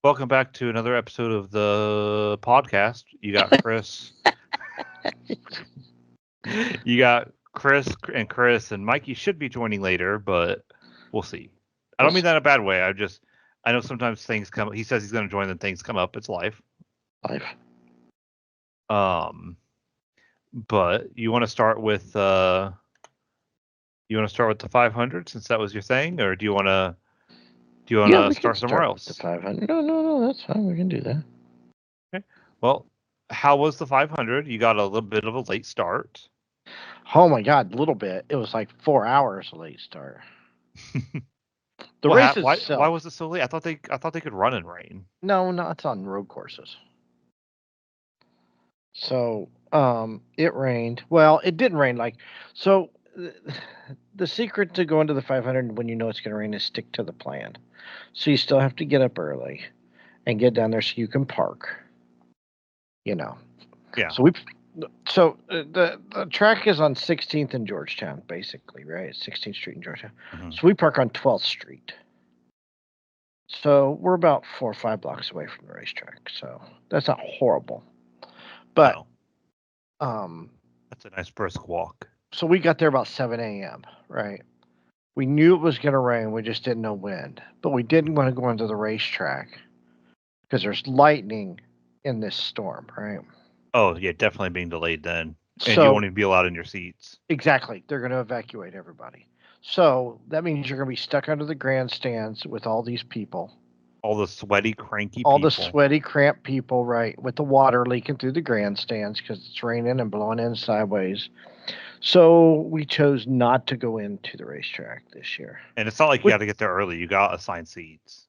Welcome back to another episode of the podcast. You got Chris. You got Chris and Mikey should be joining later, but we'll see. I don't mean that in a bad way. I know sometimes things come. He says he's going to join, then things come up. It's life. Life. But you want to start with the 500 since that was your thing, or do you want to we start can somewhere start with else? the 500. No, that's fine. We can do that. Okay. Well, how was the 500? You got a little bit of a late start. Oh my God, a little bit. It was like 4 hours late start. The Well, race why itself. was it so late? I thought they could run in rain. No, it's on road courses. So, it rained. Well, it didn't rain so. The secret to going to the 500 when you know it's going to rain is stick to the plan. So you still have to get up early and get down there so you can park. Yeah. So the track is on 16th in Georgetown, basically, right? 16th Street in Georgetown. Mm-hmm. So we park on 12th Street. So we're about 4 or 5 blocks away from the racetrack. So that's not horrible. But that's a nice brisk walk. So we got there about 7 a.m., right? We knew it was going to rain. We just didn't know when. But we didn't want to go into the racetrack because there's lightning in this storm, right? Oh, yeah, definitely being delayed then. And you won't even be allowed in your seats. Exactly. They're going to evacuate everybody. So that means you're going to be stuck under the grandstands with all these people. All the sweaty, cranky people. All the sweaty, cramped people, right, with the water leaking through the grandstands because it's raining and blowing in sideways. So we chose not to go into the racetrack this year. And it's not like you got to get there early. You got assigned seats.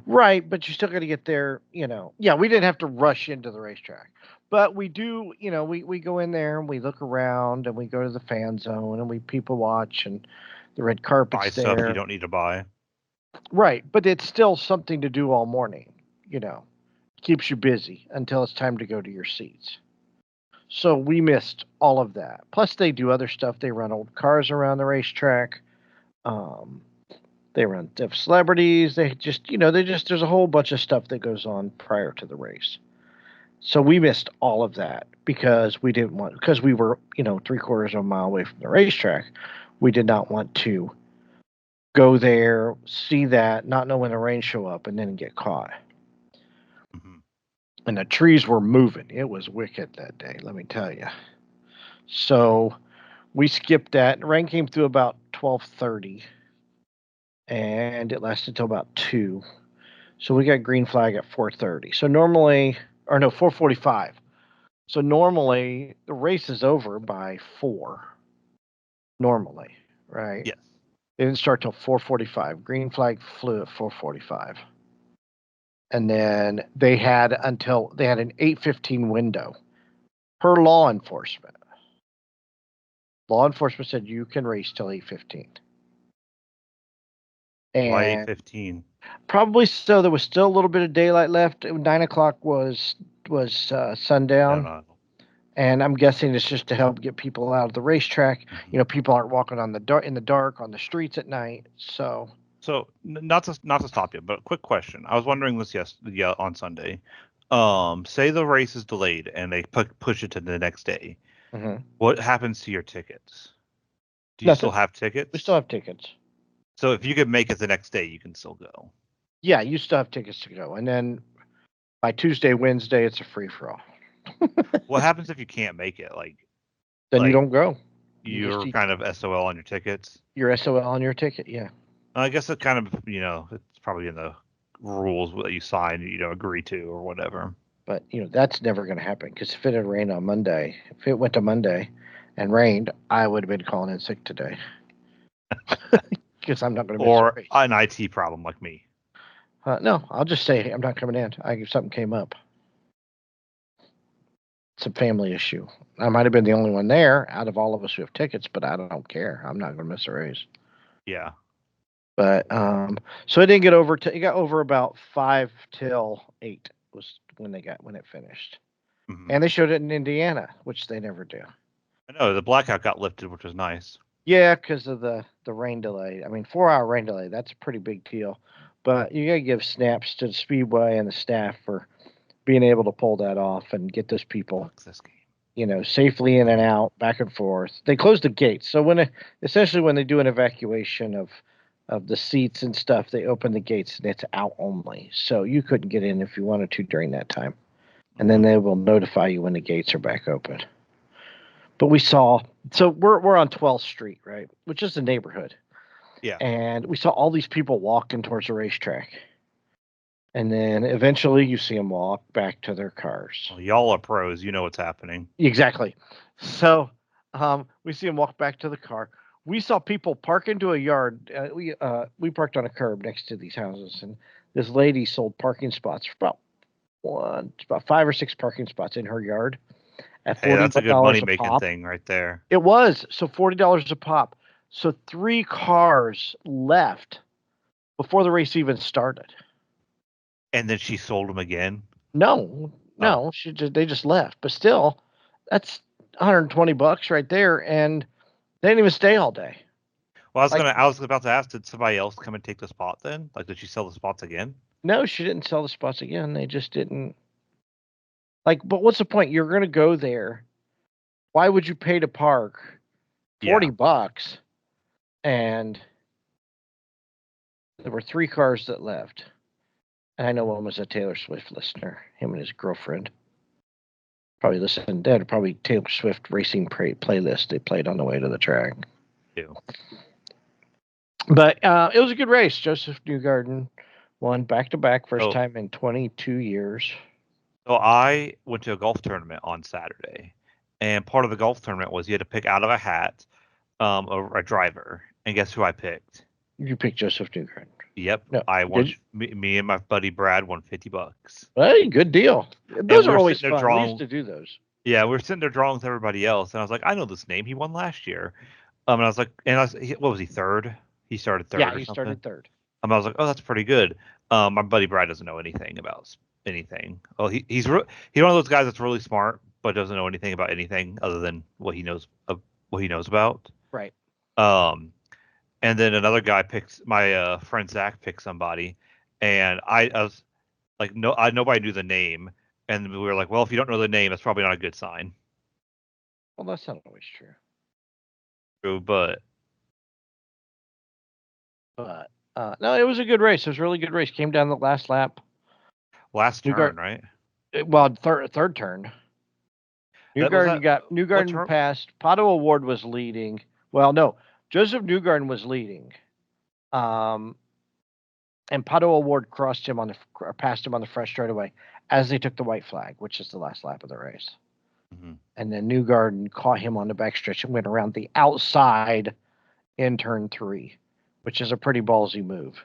Right, but you still got to get there, Yeah, we didn't have to rush into the racetrack. But we do, we go in there and we look around and we go to the fan zone and we people watch and the red carpet's buy there. Stuff you don't need to buy. Right, but it's still something to do all morning, Keeps you busy until it's time to go to your seats. So we missed all of that. Plus, they do other stuff. They run old cars around the racetrack. They run celebrities. They just, there's a whole bunch of stuff that goes on prior to the race. So we missed all of that because we were, 3/4 of a mile away from the racetrack. We did not want to go there, see that, not know when the rain show up, and then get caught. Mm-hmm. And the trees were moving. It was wicked that day, let me tell you. So we skipped that. Rain came through about 12:30, and it lasted until about 2. So we got green flag at 4:30. So normally, 4:45. So normally the race is over by 4. Normally, right? Yes. It didn't start till 4:45. Green flag flew at 4:45. And then they had an 8:15 window per law enforcement. Law enforcement said you can race till 8:15. Why 8:15? Probably so. There was still a little bit of daylight left. 9 o'clock was sundown. And I'm guessing it's just to help get people out of the racetrack. Mm-hmm. People aren't walking in the dark on the streets at night. So not to stop you, but quick question. I was wondering this on Sunday. Say the race is delayed and they push it to the next day. Mm-hmm. What happens to your tickets? Do you still have tickets? We still have tickets. So if you could make it the next day, you can still go. Yeah, you still have tickets to go. And then by Tuesday, Wednesday, it's a free-for-all. What happens if you can't make it? Then you don't go. You're kind of SOL on your tickets? You're SOL on your ticket, yeah. I guess it kind of, it's probably in the rules that you sign, agree to or whatever. But, that's never going to happen because if it had rained on Monday, if it went to Monday and rained, I would have been calling in sick today. Because I'm not going to miss or an IT problem like me. No, I'll just say I'm not coming in. Something came up. It's a family issue. I might have been the only one there out of all of us who have tickets, but I don't care. I'm not going to miss a race. Yeah. But so it didn't get over. It got over about 5 till 8 was when it finished. Mm-hmm. And they showed it in Indiana, which they never do. I know the blackout got lifted, which was nice. Yeah, because of the rain delay. I mean, 4-hour rain delay. That's a pretty big deal. But you got to give snaps to the Speedway and the staff for being able to pull that off and get those people, Fuck this game. Safely in and out, back and forth. They close the gates. So essentially when they do an evacuation of the seats and stuff, they open the gates and it's out only. So you couldn't get in if you wanted to during that time. And then they will notify you when the gates are back open. But we're on 12th Street, right? Which is the neighborhood. Yeah. And we saw all these people walking towards the racetrack. And then eventually you see them walk back to their cars. Well, y'all are pros. You know what's happening. Exactly. So we see them walk back to the car. We saw people park into a yard. We parked on a curb next to these houses, and this lady sold parking spots for about 5 or 6 parking spots in her yard at Hey, that's a good money $40 a making pop. thing right there. It was so $40 a pop. So 3 cars left before the race even started. And then she sold them again. No, they just left. But still, that's $120 right there, and they didn't even stay all day. Well, I was about to ask, did somebody else come and take the spot then? Like, did she sell the spots again? No, she didn't sell the spots again. They just didn't. But what's the point? You're gonna go there. Why would you pay to park $40? And there were 3 cars that left. And I know one was a Taylor Swift listener, him and his girlfriend. Probably listened. They had probably Taylor Swift racing playlist they played on the way to the track. Ew. But it was a good race. Joseph Newgarden won back-to-back, first time in 22 years. So I went to a golf tournament on Saturday, and part of the golf tournament was you had to pick out of a hat a driver. And guess who I picked? You picked Joseph Newgarden. Yep, No, I won. Me and my buddy Brad won $50. Hey, good deal. Those are always fun. We used to do those. Yeah, we were sitting there drawing with everybody else, and I was like, I know this name. He won last year. And I was like, what was he, third? He started third. Yeah, he started third. I was like, oh, that's pretty good. My buddy Brad doesn't know anything about anything. Oh, he's one of those guys that's really smart, but doesn't know anything about anything other than what he knows about. Right. And then another guy picks my friend Zach picked somebody, and I was like, nobody knew the name, and we were like, well, if you don't know the name, that's probably not a good sign. Well, that's not always true. True, but no, it was a good race. It was a really good race. Came down the last lap. Last turn, right? Well, third turn. Newgarden passed. Pato O'Ward was leading. Well, no, Joseph Newgarden was leading. And Pato O'Ward passed him on the fresh straightaway as they took the white flag, which is the last lap of the race. Mm-hmm. And then Newgarden caught him on the backstretch and went around the outside in turn 3, which is a pretty ballsy move.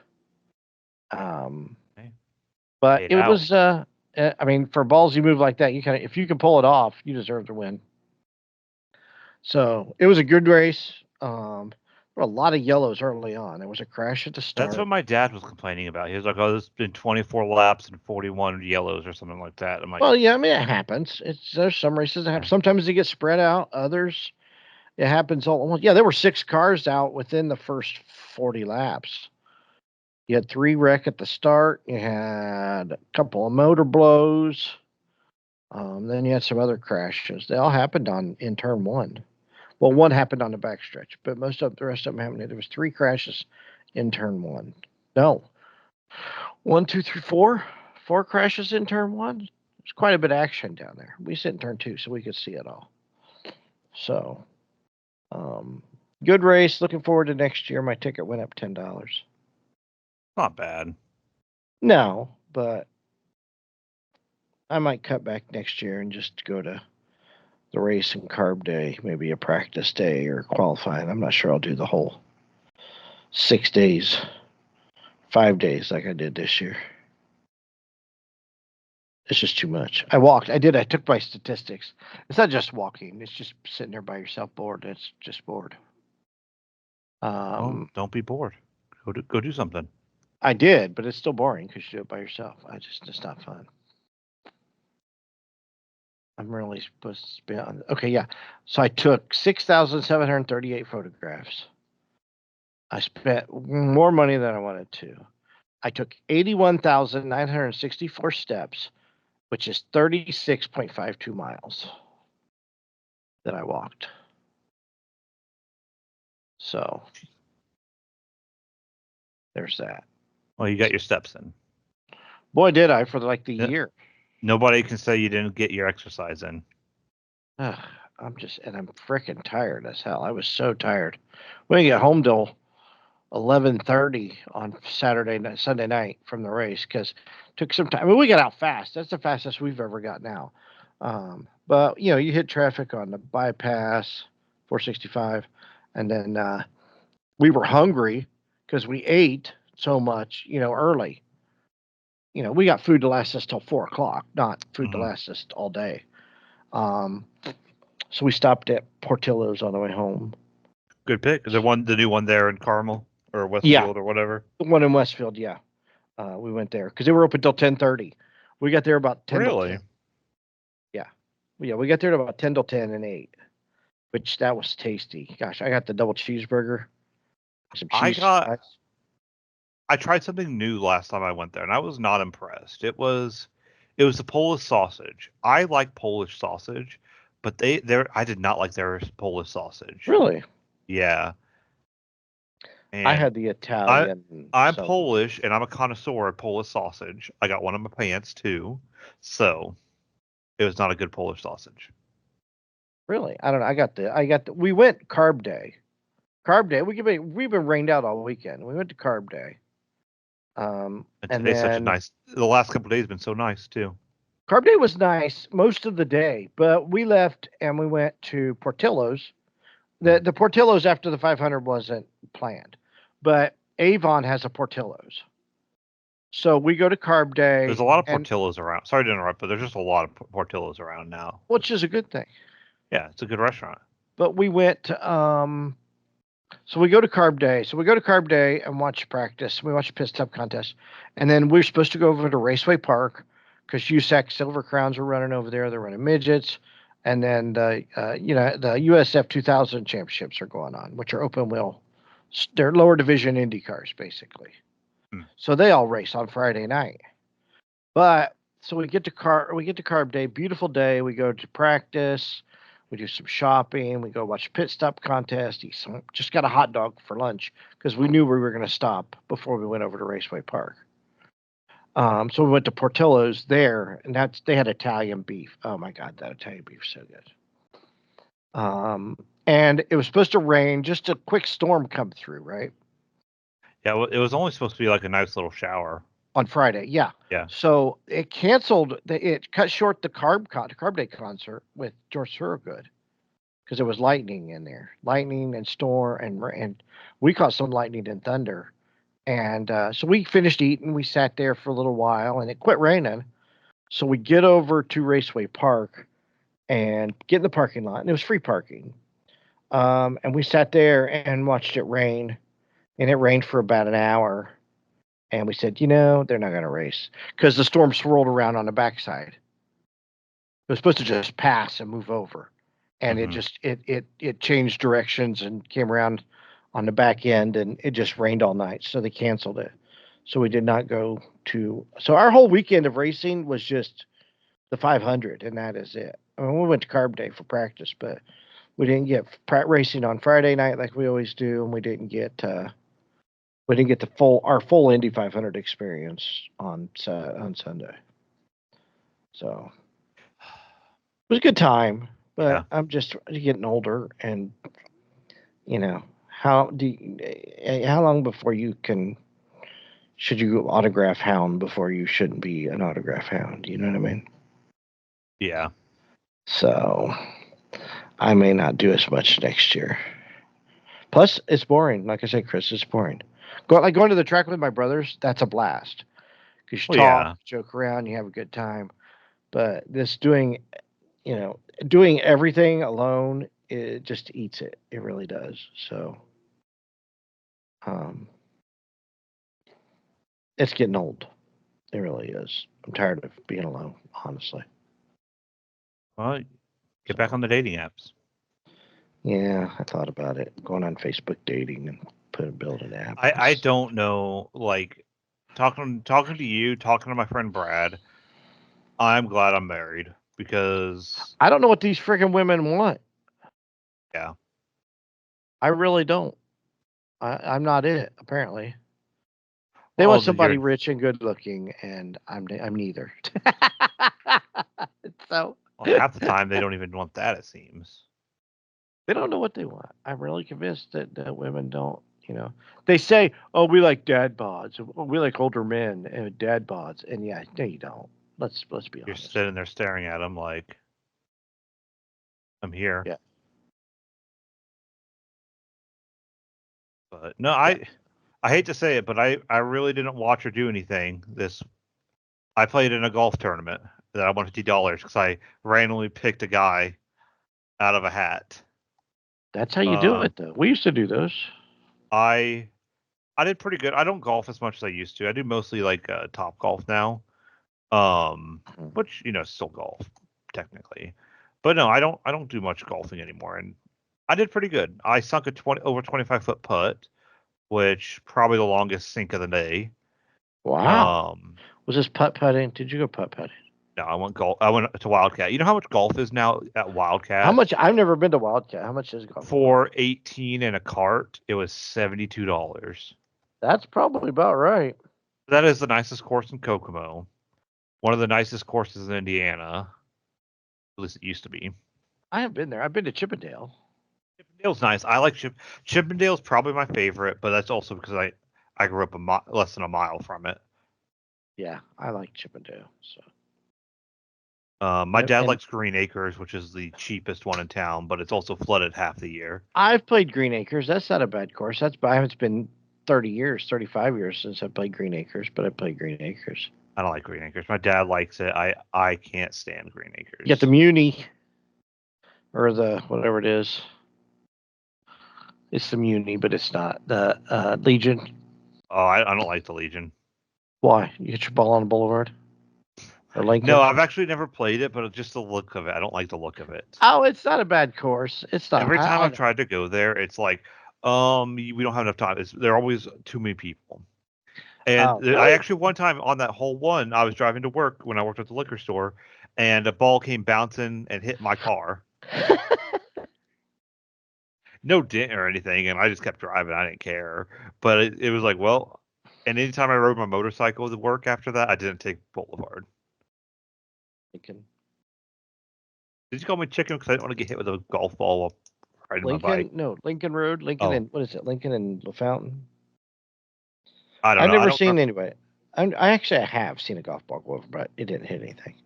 But it was, for a ballsy move like that, if you can pull it off, you deserve to win. So it was a good race. There were a lot of yellows early on. There was a crash at the start. That's what my dad was complaining about. He was like, "Oh, this has been 24 laps and 41 yellows or something like that." I'm like, well, yeah, it happens. There's some races that happen. Sometimes they get spread out. Others, it happens all at once. Yeah, there were 6 cars out within the first 40 laps. You had 3 wreck at the start. You had a couple of motor blows. Then you had some other crashes. They all happened in turn 1. Well, one happened on the backstretch, but the rest of them happened. There was 3 crashes in turn 1. No, 1, 2, 3, 4 crashes in turn 1. There's quite a bit of action down there. We sit in turn 2, so we could see it all. So, good race. Looking forward to next year. My ticket went up $10. Not bad. No, but I might cut back next year and just go to the race and carb day, maybe a practice day or qualifying. I'm not sure I'll do the whole 6 days, 5 days like I did this year. It's just too much. I took my statistics. It's not just walking. It's just sitting there by yourself bored. It's just bored. Don't be bored. Go do something. I did, but it's still boring because you do it by yourself. It's not fun. I'm really supposed to be on. Okay, yeah. So I took 6,738 photographs. I spent more money than I wanted to. I took 81,964 steps, which is 36.52 miles that I walked. So there's that. Well, you got your steps in. Boy, did I for like the N- year. Nobody can say you didn't get your exercise in. I'm freaking tired as hell. I was so tired. We didn't get home till 11:30 on Sunday night from the race because took some time. I mean, we got out fast. That's the fastest we've ever gotten out. But you hit traffic on the bypass, 465, and then we were hungry because we ate so much, early. We got food to last us till 4 o'clock, not food to last us all day. Um, so we stopped at Portillo's on the way home. Good pick. The new one there in Carmel or Yeah, Westfield or whatever. the one in Westfield. Yeah, we went there because they were open till 10:30. We got there about 10 till Really? 10. Yeah, we got there at about 10 till 10 and 8, which that was tasty. Gosh, I got the double cheeseburger, some I cheese got. fries. I tried something new last time I went there, and I was not impressed. It was the Polish sausage. I like Polish sausage, but I did not like their Polish sausage. Really, Yeah, I and had the I Italian. I'm So Polish, and I'm a connoisseur of Polish sausage. I got one in my pants too, so it was not a good Polish sausage. really, I don't know. I got the. We went carb day. Carb day. We've been rained out all weekend. We went to carb day. And And today's such a then nice. The last couple of days have been so nice too. carb day was nice most of the day, but we left and we went to Portillo's. The Portillo's after the 500 wasn't planned, but Avon has a Portillo's. So we go to carb There's day, a lot of and Portillos around. Sorry to interrupt, but there's just a lot of Portillos around now. which is a good thing. Yeah, it's a good restaurant. But we went. So we go to carb day. So we go to carb day and watch practice. We watch the pit stop contest, and then we're supposed to go over to Raceway Park because USAC Silver Crowns are running over there. They're running midgets, and then the USF 2000 championships are going on, which are open wheel. They're lower division Indy cars basically. Hmm. So they all race on Friday night. But so we get to carb day, beautiful day. We go to practice, we do some shopping, we go watch pit stop contest, just got a hot dog for lunch because we knew we were going to stop before we went over to Raceway Park. So we went to Portillo's there, and they had Italian beef. Oh my God, that Italian beef is so good. And it was supposed to rain, just a quick storm come through, right? Yeah, well, it was only supposed to be like a nice little shower. On Friday, yeah. Yeah. So it canceled. It cut short the carb day concert with George Thorogood because there was lightning in there, lightning and storm, and we caught some lightning and thunder. And so we finished eating. We sat there for a little while, and it quit raining. So we get over to Raceway Park and get in the parking lot, and it was free parking. And we sat there and watched it rain, and it rained for about an hour. And we said, they're not going to race because the storm swirled around on the backside. It was supposed to just pass and move over, and it just it changed directions and came around on the back end, and it just rained all night. So they canceled it. So we did not go to. So our whole weekend of racing was just the 500, and that is it. I mean, we went to carb day for practice, but we didn't get racing on Friday night like we always do, and we didn't get our full Indy 500 experience on Sunday. So it was a good time, Yeah. but I'm just getting older, and how how long before should you autograph hound before you shouldn't be an autograph hound? You know what I mean? Yeah. So I may not do as much next year. Plus, it's boring. Like I said, Chris, it's boring. Going to the track with my brothers. That's a blast because you Well, talk, yeah. joke around, you have a good time. But this doing everything alone, it just eats it. It really does. So, um, it's getting old. It really is. I'm tired of being alone, honestly. Well, get back So, on the dating apps. yeah, I thought about it. Going on Facebook dating and build an app. I don't know. Like, talking to you, talking to my friend Brad, I'm glad I'm married because I don't know what these freaking women want. yeah. I really don't. I'm not it. Apparently, they Well, want you're somebody rich and good looking, and I'm neither. So well, half the time they don't even want that. It seems. they don't know what they want. I'm really convinced that women don't. They say, "Oh, we like dad bods. We like older men and dad bods." And yeah, no, you don't. Let's be You're honest. sitting there staring at them like I'm here. Yeah, But no, yeah. I hate to say it, but I really didn't watch or do anything. I played in a golf tournament that I won $50 because I randomly picked a guy out of a hat. That's how you do Um, it, though. We used to do those. I I did pretty good. I don't golf as much as I used to. I do mostly like top golf now. Mhm. Which still golf technically, but no, I don't do much golfing anymore. And I did pretty good. I sunk a 25-foot putt, which probably the longest sink of the day. Wow. Um, Was this putt putting? Did you go putt putting? no, I went golf. I went to Wildcat. You know how much golf is now at How Wildcat? much? I've never been to Wildcat. How much is golf at For Wildcat? 18 and a cart, it was $72. That's probably about right. That is the nicest course in Kokomo. One of the nicest courses in Indiana. At least it used to be. I have been there. I've been to Chippendale. Chippendale's nice. I like Chippendale's probably my favorite, but that's also because I grew up less than a mile from it. Yeah, I like Chippendale. So, My yep. dad And likes Green Acres, which is the cheapest one in town, but it's also flooded half the year. I've played Green Acres. That's not a bad course. It's been 30 years, 35 years since I played Green Acres, but I played Green Acres. I don't like Green Acres. My dad likes it. I can't stand Green You got the Acres. Muni or the whatever it is. It's the Muni, but it's not the Legion. Oh, I don't like the Legion. Why? You get your ball on the Boulevard or No, Lincoln? I've actually never played it, but just the look of it. I don't like the look of it. Oh, it's not a bad course. It's not. Every time I've I tried to go there, it's like, we don't have enough time. There are always too many people. And Oh, I really? actually one time on that whole one, I was driving to work when I worked at the liquor store, and a ball came bouncing and hit my car. No dent or anything, and I just kept driving. I didn't care. But it was like, well, and anytime I rode my motorcycle to work after that, I didn't take Boulevard. Lincoln. Did you call me chicken because I didn't want to get hit with a golf ball while riding my bike? Lincoln, no, Lincoln Road, Lincoln Oh, and what is it? Lincoln and La Fountain. I don't I've know. I never don't. seen anybody. I have seen a golf ball go over, but it didn't hit anything.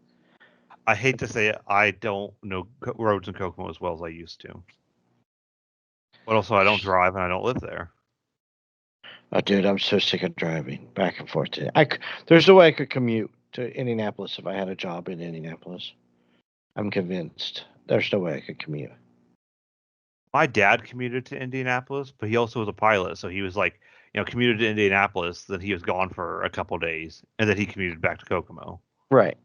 I hate to say it. I don't know roads in Kokomo as well as I used to. But also, I don't drive and I don't live there. Oh, dude, I'm so sick of driving back and forth. There's no way I could commute to Indianapolis if I had a job in Indianapolis. I'm convinced. There's no way I could commute. My dad commuted to Indianapolis, but he also was a pilot, so he was like, commuted to Indianapolis, then he was gone for a couple days, and then he commuted back to Kokomo, Right.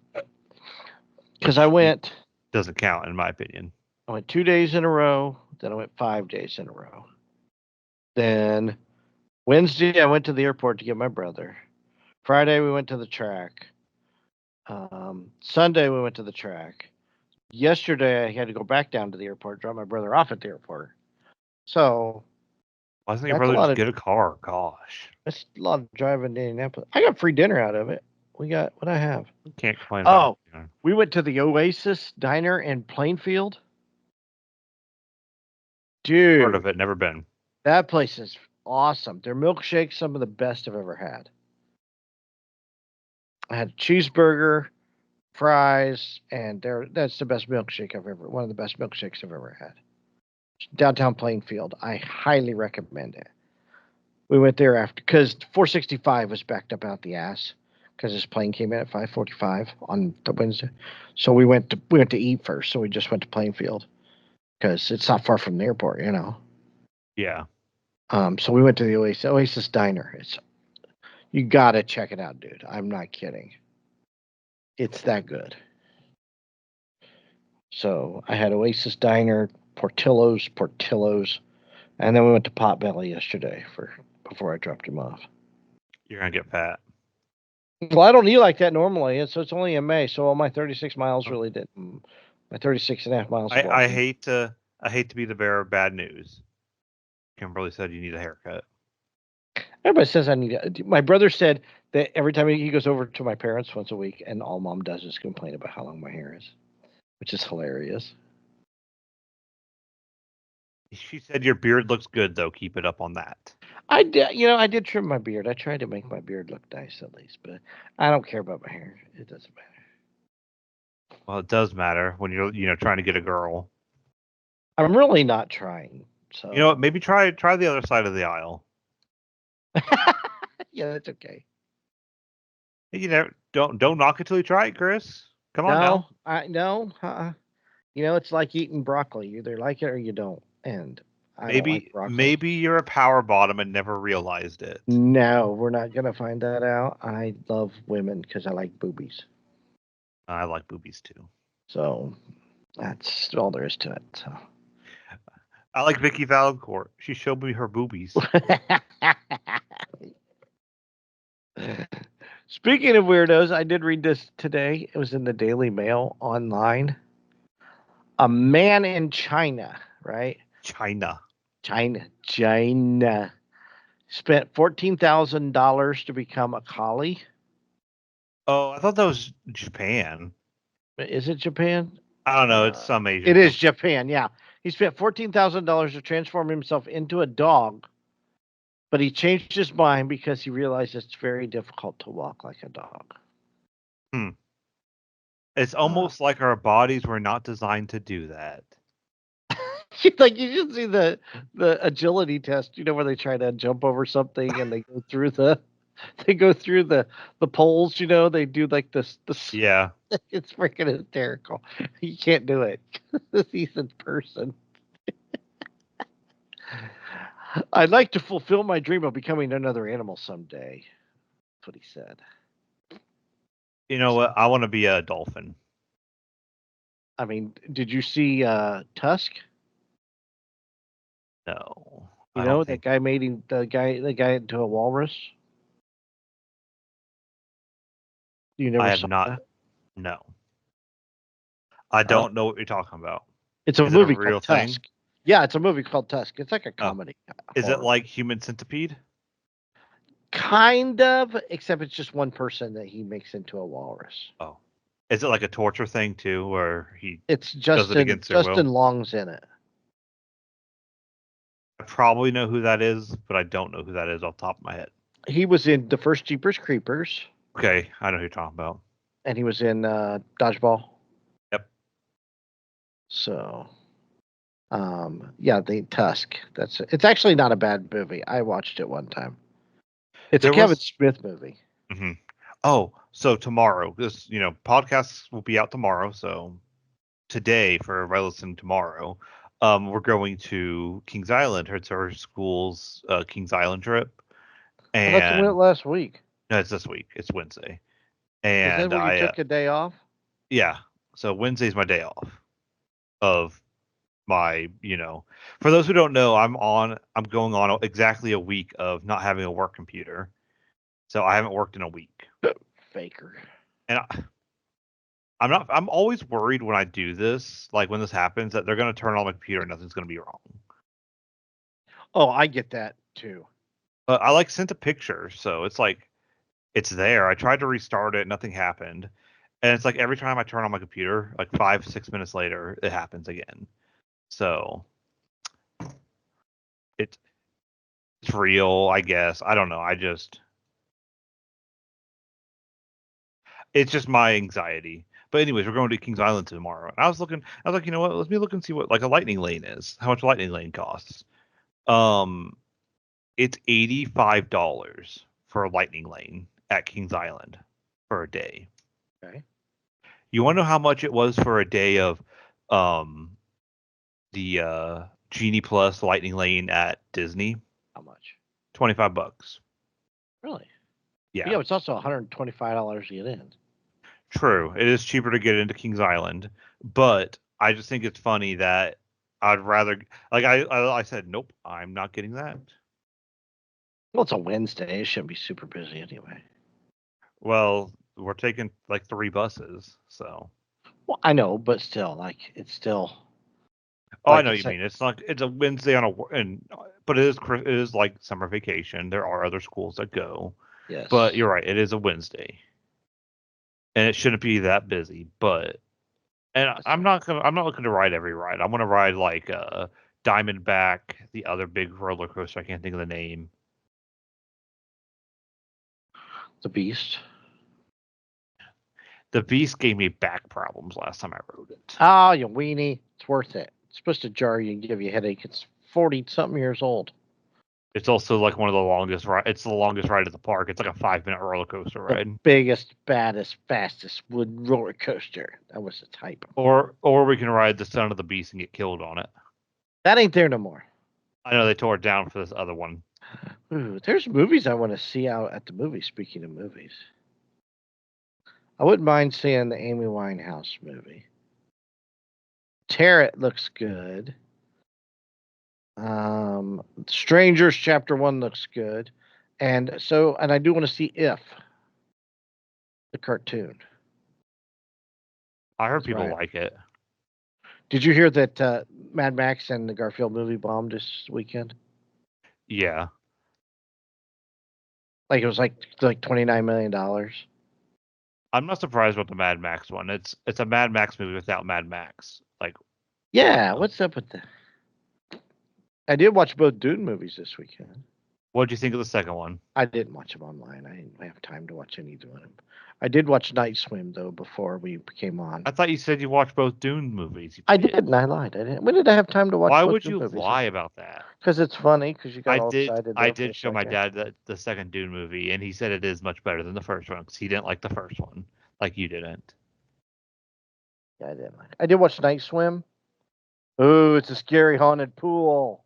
Because which doesn't count in my opinion. I went 2 days in a row. Then I went 5 days in a row. Then Wednesday I went to the airport to get my brother. Friday we went to the track. Sunday we went to the track. Yesterday I had to go back down to the airport, drop my brother off at the airport. So Why doesn't your that's a brother lot just of get a car? Gosh, driving to Indianapolis. I got free dinner out of it. We got what I have. you can't complain about Oh, it. we went to the Oasis Diner in Plainfield. Heard of Dude, it, never been. that place is awesome. Their milkshakes, some of the best I've ever had. I had a cheeseburger, fries, and that's the best milkshake I've ever. One of the best milkshakes I've ever had. Downtown Plainfield. I highly recommend it. We went there after because 465 was backed up out the ass because this plane came in at 5:45 on the Wednesday. So we went to eat first. So we just went to Plainfield because it's not far from the airport. Yeah, So we went to the Oasis Diner. You gotta check it out, dude. I'm not kidding. It's that good. So I had Oasis Diner, Portillo's, and then we went to Potbelly yesterday for before I dropped him off. you're gonna get fat. Well, I don't eat like that normally, so it's only in May. So all my 36 miles Oh. really didn't. My 36 and a half miles of I walking. hate to be the bearer of bad news. Kimberly said you need a haircut. Everybody says I need to. My brother said that every time he goes over to my parents once a week, and all mom does is complain about how long my hair is, which is hilarious. She said your beard looks good though. Keep it up on that. I did, I did trim my beard. I tried to make my beard look nice at least, but I don't care about my hair. It doesn't matter. Well, it does matter when you're trying to get a girl. I'm really not trying. You know what? So Maybe try the other side of the aisle. yeah, that's okay. Don't knock it till you try it, Chris. Come on No, now. I no. It's like eating broccoli. You either like it or you don't. And I don't like broccoli. Maybe you're a power bottom and never realized it. No, we're not gonna find that out. I love women because I like boobies. I like boobies too. So that's all there is to it. So. I like Vicky Valancourt. She showed me her boobies. Speaking of weirdos, I did read this today. It was in the Daily Mail online. A man in China, right? China. China spent $14,000 to become a collie. Oh, I thought that was Japan. Is it Japan? I don't know. It's some Asian It is country. Japan. Yeah, he spent $14,000 to transform himself into a dog, but he changed his mind because he realized it's very difficult to walk like a dog. Hmm. It's Uh, almost like our bodies were not designed to do that. like you should see the agility test, where they try to jump over something and they go through the poles, they do like this Yeah. it's freaking hysterical. You can't do it. He's in person. I'd like to fulfill my dream of becoming another animal someday. That's what he said. You know So, what? I want to be a dolphin. I mean, did you see Tusk? No, I don't That think guy made him the guy into a walrus. You I never have saw not. that? No, I Oh, don't know what you're talking about. it's a Is it a movie called real thing? Tusk. Yeah, it's a movie called Tusk. It's like a Oh, comedy is it horror. like Human Centipede? Kind of, except it's just one person that he makes into a walrus. Oh, is it like a torture thing too, where he It's does it Justin against their Justin will? Long's in it. I probably know who that is, but I don't know who that is off the top of my head. He was in the first Jeepers Creepers, Okay, I know who you're talking about. and he was in Dodgeball. Yep. So, yeah, the Tusk. It's actually not a bad movie. I watched it one time. It's a There Kevin was. Smith movie. Mhm. Oh, so tomorrow, this podcasts will be out tomorrow. So today, for everybody listening tomorrow, we're going to Kings Island. It's our school's Kings Island trip, I thought you went and last week. no, it's this week. It's Wednesday, Is that and where you took a day off? yeah. So Wednesday's my day off of my. For those who don't know, I'm going on exactly a week of not having a work computer. So I haven't worked in a week, Faker. and I'm not. I'm always worried when I do this, like when this happens, that they're going to turn on my computer and nothing's going to be wrong. Oh, I get that too. But I sent a picture, so it's like it's there. I tried to restart it, nothing happened, and it's like every time I turn on my computer, like 5 6 minutes later, it happens again. So it's real, I guess. I don't know. It's just my anxiety. But anyways, we're going to Kings Island tomorrow. And I was like, you know what? Let me look and see what like a lightning lane is. How much a lightning lane costs. Um, it's $85 for a lightning lane at Kings Island for a day. Okay. You want to know how much it was for a day of um the Genie Plus lightning lane at Disney? How much? $25. Really? Yeah. Yeah, it's also $125 to get in. True. It is cheaper to get into Kings Island, but I just think it's funny that I'd rather like I said, nope, I'm not getting that. Well, it's a Wednesday. It shouldn't be super busy anyway. Well, we're taking like 3 buses, so. Well, I know, but still, like it's still Oh, I like know I what you said. mean. It's not. It's a Wednesday on but it is like summer vacation. There are other schools that go, but Yes, you're right. It is a Wednesday, and it shouldn't be that busy. But and that's I'm right. not gonna. I'm not looking to ride every ride. I want to ride like Diamondback, the other big roller coaster. I can't think of the name. The Beast. The Beast gave me back problems last time I rode it. Oh, you weenie! It's worth it. It's supposed to jar you and give you a headache. It's 40-something years old. It's also like one of the longest ride. It's the longest ride at the park. It's like a 5 minute roller coaster The ride. biggest, baddest, fastest wood roller coaster. That was the type. Or we can ride the Son of the Beast and get killed on it. That ain't there no more. I know they tore it down for this other one. Ooh, there's movies I want to see out at the movies. Speaking of movies, I wouldn't mind seeing the Amy Winehouse movie. Tear looks good. Strangers Chapter One looks good, and I do want to see If the cartoon. I heard That's people right. like it. Did you hear that Mad Max and the Garfield movie bombed this weekend? Yeah. Like it was like $29 million. I'm not surprised with the Mad Max one. It's a Mad Max movie without Mad Max. Like, Yeah, what's up with that? I did watch both Dune movies this weekend. what'd you think of the second one? I didn't watch them online. I didn't have time to watch any of them. I did watch Night Swim though before we came on. I thought you said you watched both Dune movies. You I did, did. and I lied. I didn't. When did I have time to watch Why both would Dune you movies? lie about that? Because it's funny. Because you got I all did. excited I there for did a show my second. dad the second Dune movie, and he said it is much better than the first one because he didn't like the first one, like you didn't. Yeah, I didn't like. I did watch Night Swim. Ooh, it's a scary haunted pool.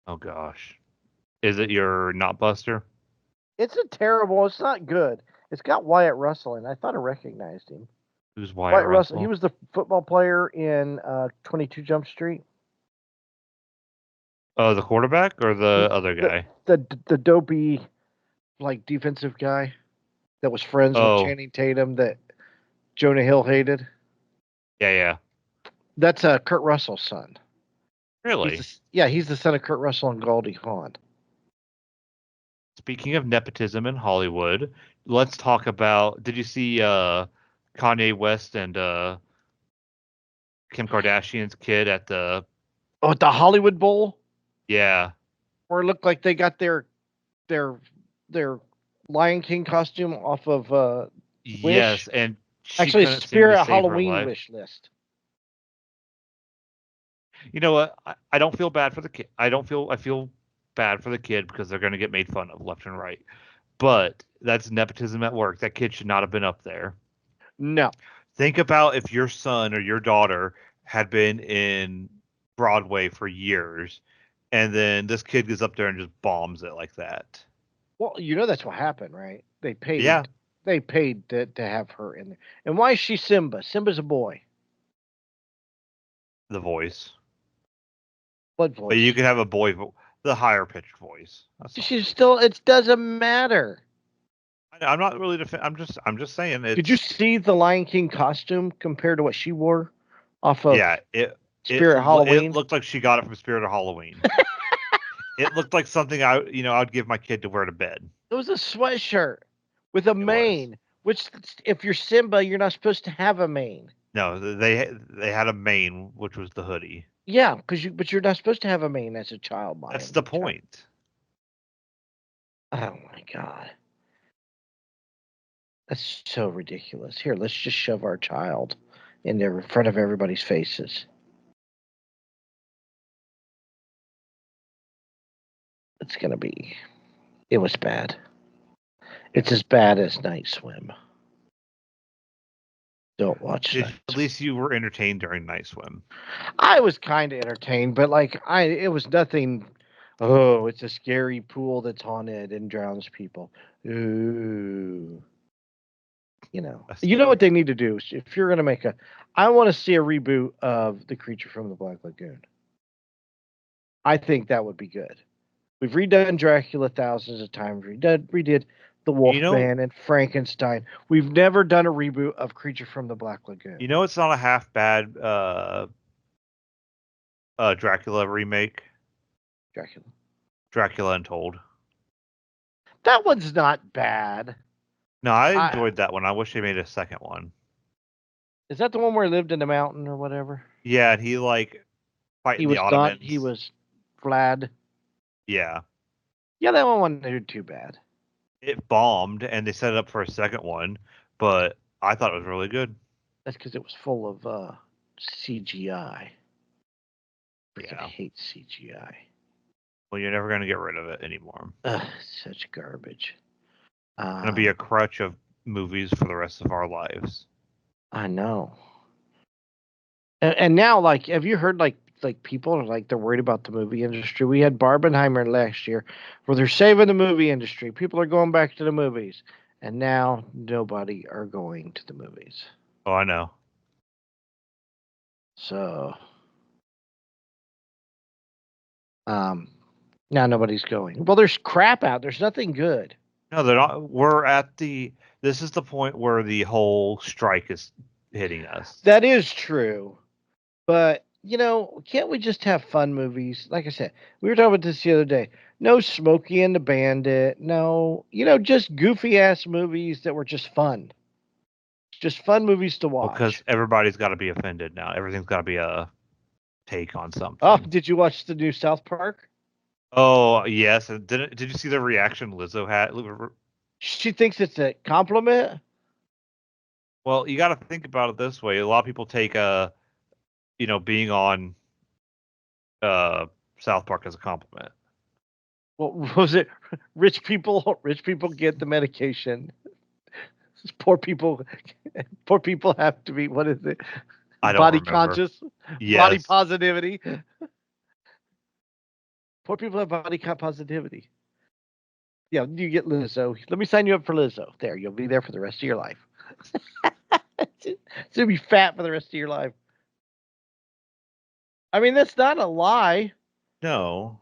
Oh gosh, is it your not Buster? It's a terrible. It's not good. It's got Wyatt Russell in. I thought I recognized him. Who's Wyatt Wyatt Russell. He Russell? was the football player in 22 Jump Street. Oh, the quarterback or the other The guy? the dopey like defensive guy that was friends with Oh, Channing Tatum that Jonah Hill hated. yeah, yeah. That's Kurt Russell's son. Really? He's the son of Kurt Russell and Goldie Hawn. Speaking of nepotism in Hollywood, let's talk about. Did you see Kanye West and Kim Kardashian's kid at the? Oh, at the Hollywood Bowl, Yeah. where it looked like they got their their Lion King costume off of Yes, Wish. and she Actually, couldn't seem to Spirit save her Halloween life. wish list. You know what? I don't feel bad for the kid. I feel bad for the kid because they're going to get made fun of left and right. But that's nepotism at work. That kid should not have been up there. No. Think about if your son or your daughter had been in Broadway for years, and then this kid goes up there and just bombs it like that. Well, you know that's what happened, right? They Yeah, paid. They paid to have her in there. And why is she Simba? Simba's a boy. the voice. Blood But you voice. could have a the higher pitched voice. That's all. She's still. It doesn't matter. I'm not really. I'm just saying Did you it's. see the Lion King costume compared to what she wore off of Yeah. Spirit It Halloween? looked like she got it from Spirit of Halloween. It looked like something I'd give my kid to wear to bed. It was a sweatshirt with a It was. mane. Which, if you're Simba, you're not supposed to have a mane. No, they had a mane, which was the hoodie. Yeah, but you're not supposed to have a mane as a child, That's Lion. the point. Oh my god, that's so ridiculous. Here, let's just shove our child in there in front of everybody's faces. It's gonna be. It was bad. It's as bad as Night Swim. Don't watch Night At Swim. least you were entertained during Night Swim. I was kind of entertained, but it was nothing. Oh, it's a scary pool that's haunted and drowns people. Ooh, That's you know what they need to do. If you're gonna make I want to see a reboot of The Creature from the Black Lagoon. I think that would be good. We've redone Dracula thousands of times. Redid The You know, Wolfman and Frankenstein. We've never done a reboot of Creature from the Black Lagoon. it's not a half bad Dracula remake. Dracula. Dracula Untold. That one's not bad. No, I I enjoyed that one. I wish they made a second one. Is that the one where he lived in the mountain or whatever? Yeah, and he like He fighting the was not. He Ottomans. was Vlad. Yeah, Yeah, that one wasn't too bad. it bombed, and they set it up for a second one, but I thought it was really good. That's because it was full of CGI. Freaking Yeah. hate CGI. Well, you're never gonna get rid of it anymore. Ugh, such garbage. It's gonna be a crutch of movies for the rest of our lives. I know. And now, like, have you heard like people are like they're worried about the movie industry? We had Barbenheimer last year, where they're saving the movie industry. People are going back to the movies, and now nobody are going to the movies. Oh, I know. So, now nobody's going. Well, there's crap out. There's nothing good. No, they're not. We're at the. This is the point where the whole strike is hitting us. That is true. But, can't we just have fun movies? Like I said, we were talking about this the other day. No Smokey and the Bandit. No, just goofy ass movies that were just fun. Just fun movies to Well, because watch. everybody's got to be offended now. Everything's got to be a take on Oh, something. did you watch the new South Park? Oh yes, and did you see the reaction Lizzo had? She thinks it's a compliment. Well, you got to think about it this way. A lot of people take being on uh South Park as a compliment. What was it? Rich people get the medication. Poor people, poor people have to be. What is it? I don't Body remember. conscious, body Yes, positivity. Poor people have body positivity. Yeah, you get Lizzo. Let me sign you up for Lizzo. There, you'll be there for the rest of your life. So you'll be fat for the rest of your life. I mean, that's not a lie. no.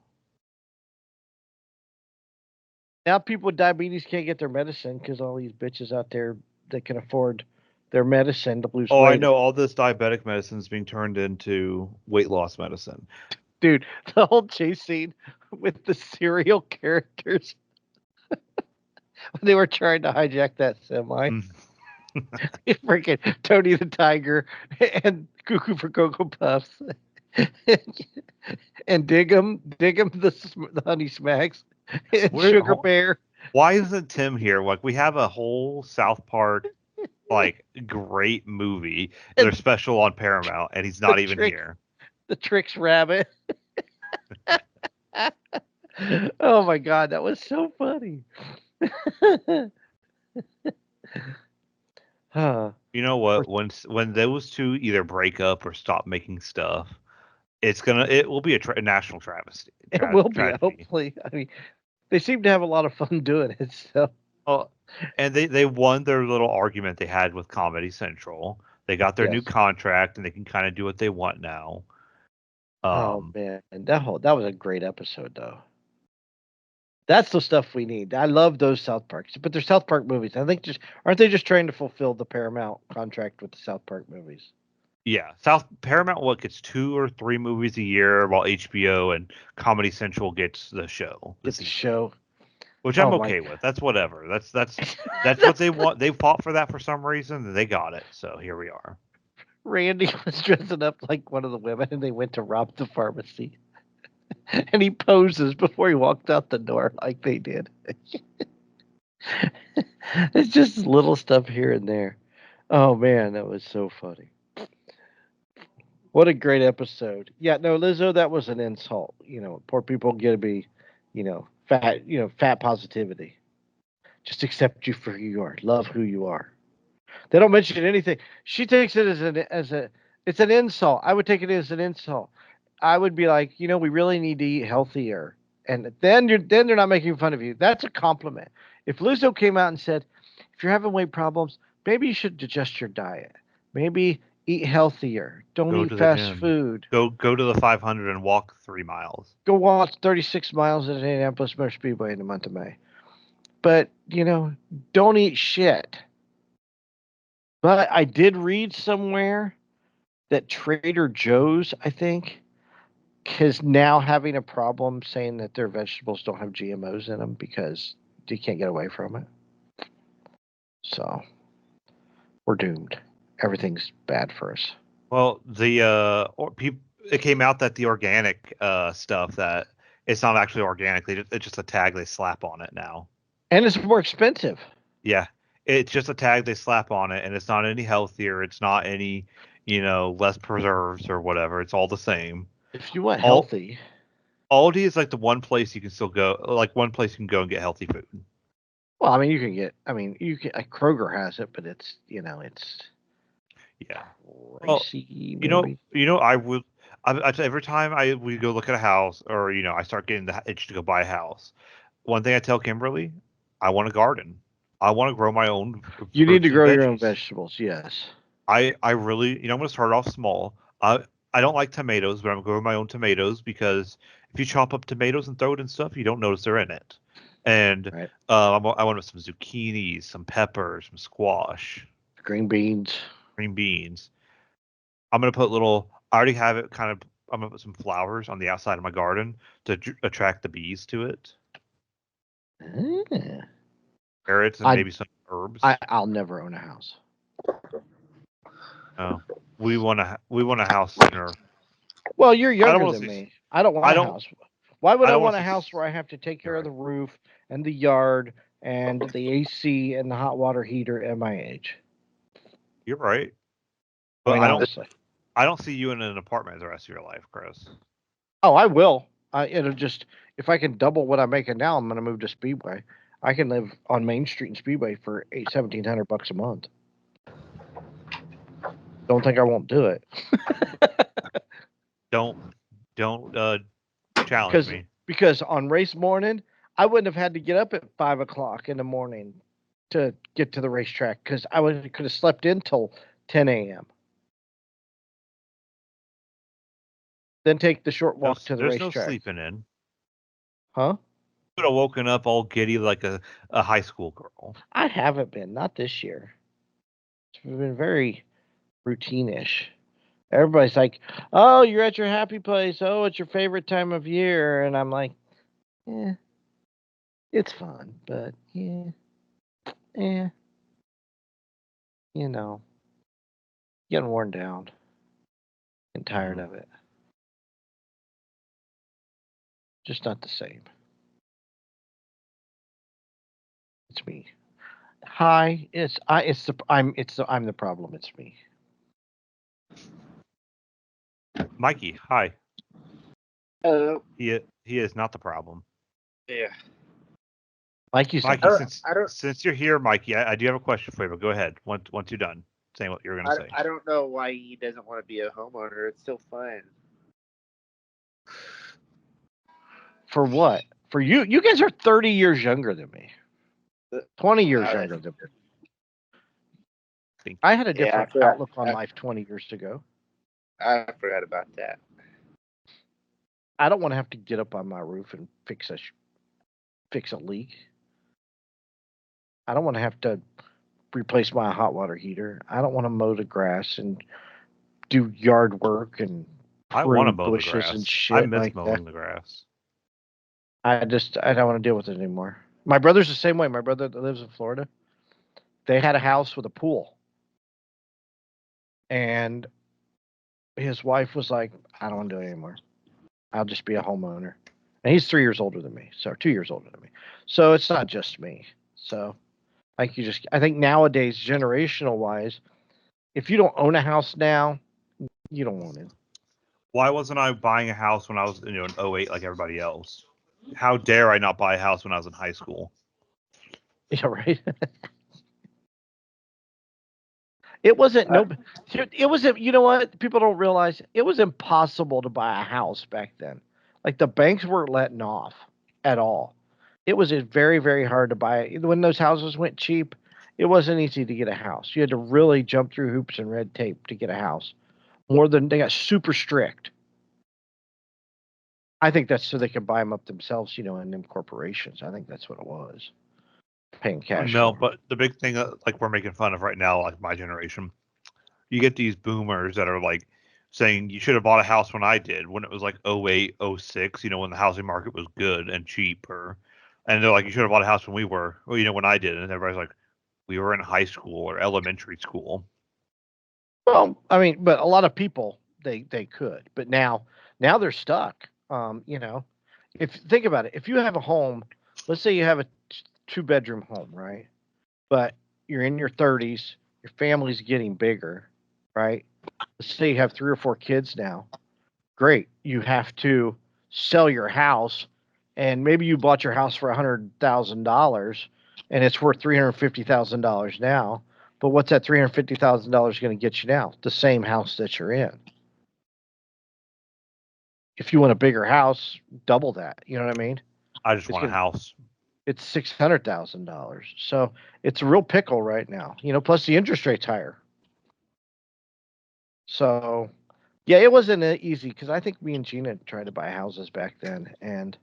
Now people with diabetes can't get their medicine because all these bitches out there that can afford their medicine to lose Oh, I weight. know all this diabetic medicine is being turned into weight loss medicine. Dude, the whole chase scene with the serial characters when they were trying to hijack that semi. Mm. Freaking Tony the Tiger and Cuckoo for Cocoa Puffs. And Dig 'em the Honey Smacks, and Sugar Bear. Why isn't Tim here? Like we have a whole South Park like great movie. They're And special on Paramount, and he's the not even trick, here. the Tricks Rabbit. Oh my God, that was so funny. Huh. You know what? When those two either break up or stop making stuff, it will be a national travesty. It will be, Tragedy. hopefully. I mean, they seem to have a lot of fun doing it. So, Oh, and they won their little argument they had with Comedy Central. They got their new yes. contract, and they can kind of do what they want now. Oh Um, man, and that was a great episode, though. That's the stuff we need. I love those South Parks, but they're South Park movies. I think just aren't they just trying to fulfill the Paramount contract with the South Park movies? yeah, South Paramount what gets 2 or 3 movies a year, while HBO and Comedy Central gets the show, the Get the season, show. which I'm Oh my okay with. That's whatever. That's what they want. They fought for that for some reason, and they got it. So here we are. Randy was dressing up like one of the women, and they went to rob the pharmacy. And he poses before he walked out the door, like they did. It's just little stuff here and there. Oh man, that was so funny. What a great episode. Yeah, no, Lizzo, that was an insult. Poor people get to be, fat, fat positivity. Just accept you for who you are. Love who you are. They don't mention anything. She takes it it's an insult. I would take it as an insult. I would be like, we really need to eat healthier. And then they're not making fun of you. That's a compliment. If Lizzo came out and said, if you're having weight problems, maybe you should adjust your diet. Maybe eat healthier. Don't Go eat to the fast gym. food. Go to the 500 and walk 3 miles. Go walk 36 miles at Indianapolis Motor Speedway in the month of May. but don't eat shit. But I did read somewhere that Trader Joe's, I think, is now having a problem saying that their vegetables don't have GMOs in them because they can't get away from it. So we're doomed. Everything's bad for us. Well, it came out that the organic stuff that it's not actually organic. It's just a tag they slap on it now. And it's more expensive. Yeah, it's just a tag they slap on it, and it's not any healthier. It's not any, less preserves or whatever. It's all the same. If you want All healthy, Aldi is like the one place you can still go, like one place you can go and get healthy food. well, I mean, you can get. I mean, you can. Kroger has it, but it's Yeah. Well, pricey, maybe. every time we go look at a house, or I start getting the itch to go buy a house. One thing I tell Kimberly, I want a garden. I want to grow my own You need to fruits and grow your own veggies. vegetables. Yes. I really, I'm going to start off small. I don't like tomatoes, but I'm growing my own tomatoes because if you chop up tomatoes and throw it in stuff, you don't notice they're in it. And Right. I want some zucchinis, some peppers, some squash, Green beans. green beans. I'm gonna put little. I already have it kind of. I'm gonna put some flowers on the outside of my garden to attract the bees to it. Ah. Carrots and I maybe some herbs. I'll never own a house. Oh, we want a house sooner. Well, you're I don't younger want than to see. me. I don't want I a don't. house. Why would I I don't want want a to house see. where I have to take You're care of right. the roof and the yard and the AC and the hot water heater at my age? You're right. I But mean, honestly. I don't see you in an apartment the rest of your life, Chris. Oh, I will. It'll just if I can double what I'm making now, I'm going to move to Speedway. I can live on Main Street in Speedway for $1,700 a month. Don't think I won't do it. Don't don't challenge because me. because on race morning, I wouldn't have had to get up at 5 o'clock in the morning to get to the racetrack because could have slept in till 10 a.m. Then take the short walk to the There's no racetrack. sleeping in. Huh? Could have woken up all giddy like a high school girl. I haven't been, not this year. It's been very routine-ish. Everybody's like, "Oh, you're at your happy place. Oh, it's your favorite time of year," and I'm like, "Yeah, it's fun, but yeah, yeah, you know, getting worn down and tired Mm. of it. Just not the same." It's me. Hi, I'm the problem. It's me. Mikey, hi. Oh, He is not the problem. yeah. Like you said, Mikey, I don't. since you're here, Mikey, I do have a question for you. But go ahead. Once you're done saying what you're gonna say. I don't know why he doesn't want to be a homeowner. It's still fun. for what? For you? You guys are 30 years younger than me. 20 years Uh, younger than me. Think I had a yeah, different outlook on life 20 years ago. I forgot about that. I don't want to have to get up on my roof and fix a leak. I don't want to have to replace my hot water heater. I don't want to mow the grass and do yard work and I want to prune mow the bushes and grass. I shit miss like that. mowing the grass. I don't want to deal with it anymore. My brother's the same way. My brother that lives in Florida, they had a house with a pool. And his wife was like, "I don't want to do it anymore. I'll just be a homeowner." And he's 3 years older than me, so 2 years older than me. So it's not just me. So I think nowadays, generational wise, if you don't own a house now, you don't want it. Why wasn't I buying a house when I was in '08 like everybody else? How dare I not buy a house when I was in high school? Yeah, right. It wasn't Uh, no. It wasn't. You know what? People don't realize it was impossible to buy a house back then. Like the banks weren't letting off at all. It was very, very hard to buy. When those houses went cheap, it wasn't easy to get a house. You had to really jump through hoops and red tape to get a house. More than they got super strict. I think that's so they could buy them up themselves, in them corporations. I think that's what it was. paying cash No, for. but the big thing like we're making fun of right now, like my generation, you get these boomers that are like saying you should have bought a house when I did, when it was like 08, 06, when the housing market was good and cheaper. And they're like, you should have bought a house when we were, well, when I did. And everybody's like, we were in high school or elementary school. Well, I mean, but a lot of people they could, but now they're stuck. If think about it, if you have a home, let's say you have a 2-bedroom home, right? But you're in your 30s, your family's getting bigger, right? Let's say you have 3 or 4 kids now. Great, you have to sell your house, and maybe you bought your house for $100,000, and it's worth $350,000 now. But what's that $350,000 going to get you now? The same house that you're in. If you want a bigger house, double that. You know what I mean? I just It's want a gonna, house. it's $600,000. So it's a real pickle right now. Plus the interest rate's higher. So yeah, it wasn't easy because I think me and Gina tried to buy houses back then, and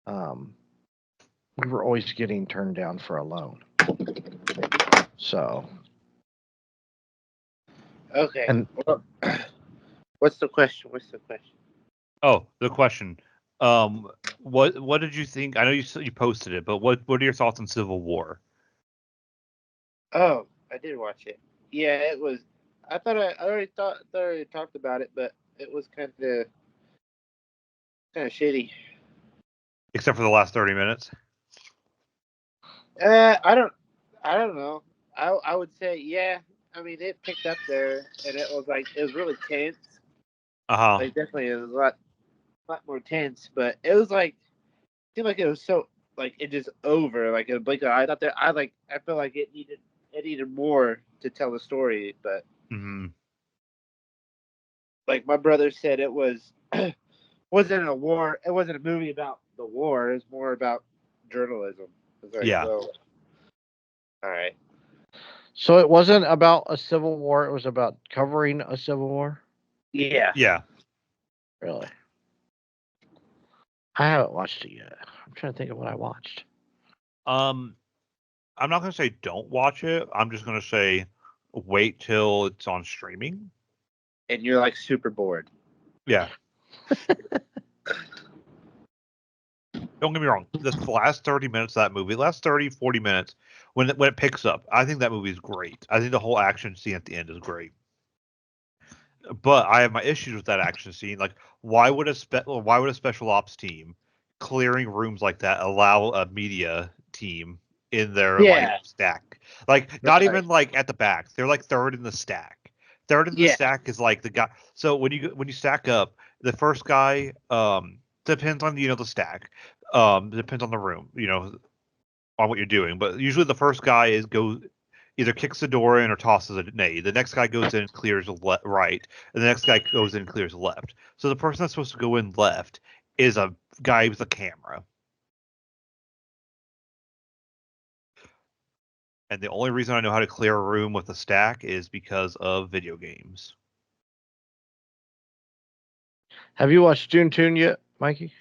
we were always getting turned down for a loan. So Okay. and Well, what's the question? Oh, the question. What did you think? I know you posted it, but what are your thoughts on Civil War? Oh, I did watch it. Yeah, it was. I thought I already talked about it, but it was kind of shitty. Except for the last 30 minutes. I don't know. I would say yeah. I mean, it picked up there, and it was really tense. Uh-huh. Like definitely, it was a lot more tense, but it was like seemed like it was so like it just over like a blink of an eye. I thought that I felt like it needed more to tell the story, but Mhm. like my brother said, it wasn't a war. It wasn't a movie about the war. It was more about journalism. It's like, Yeah. well, all right. so it wasn't about a civil war. It was about covering a civil war. Yeah. Yeah. Really, I haven't watched it yet. I'm trying to think of what I watched. I'm not gonna say don't watch it. I'm just gonna say wait till it's on streaming. And you're like super bored. Yeah. Don't get me wrong. The last 30 minutes of that movie, last 30, 40 minutes, when it picks up, I think that movie is great. I think the whole action scene at the end is great. But I have my issues with that action scene. Like, why would a special ops team clearing rooms like that allow a media team in their like Yeah. stack? Like, not Right. even like at the back. They're like third in the stack. Third in the Yeah. stack is like the guy. So when you stack up, the first guy depends on the stack. Depends on the room. On what you're doing. But usually the first guy either kicks the door in or tosses a nade. The next guy goes in and clears right, and the next guy goes in and clears left. So the person that's supposed to go in left is a guy with a camera. And the only reason I know how to clear a room with a stack is because of video games. Have you watched June Tune yet, Mikey?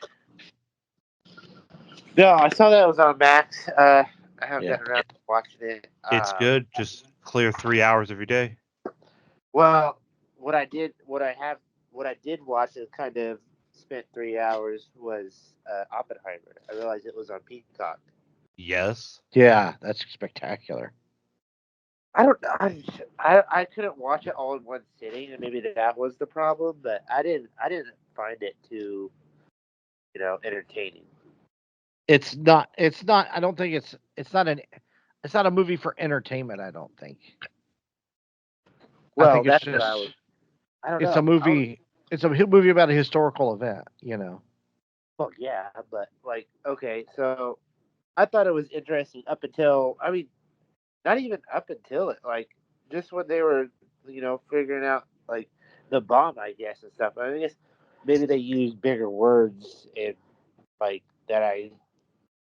No, I saw that it was on Max. I haven't Yeah. gotten around to watching it. It's good. Just clear 3 hours of your day. Well, what I did watch and kind of spent 3 hours was Oppenheimer. I realized it was on Peacock. Yes. Yeah, that's spectacular. I don't know. I couldn't watch it all in one sitting, and maybe that was the problem. But I didn't find it too entertaining. It's not. It's not. I don't think it's. It's not an. It's not a movie for entertainment. I don't think. I Well, think it's that's what I was. just. I don't It's a know. movie. It's a movie about a historical event. Well, yeah, but like, okay, so I thought it was interesting up until, I mean, not even up until it, like, just when they were, figuring out, like, the bomb, I guess, and stuff. I guess maybe they used bigger words and, like, that I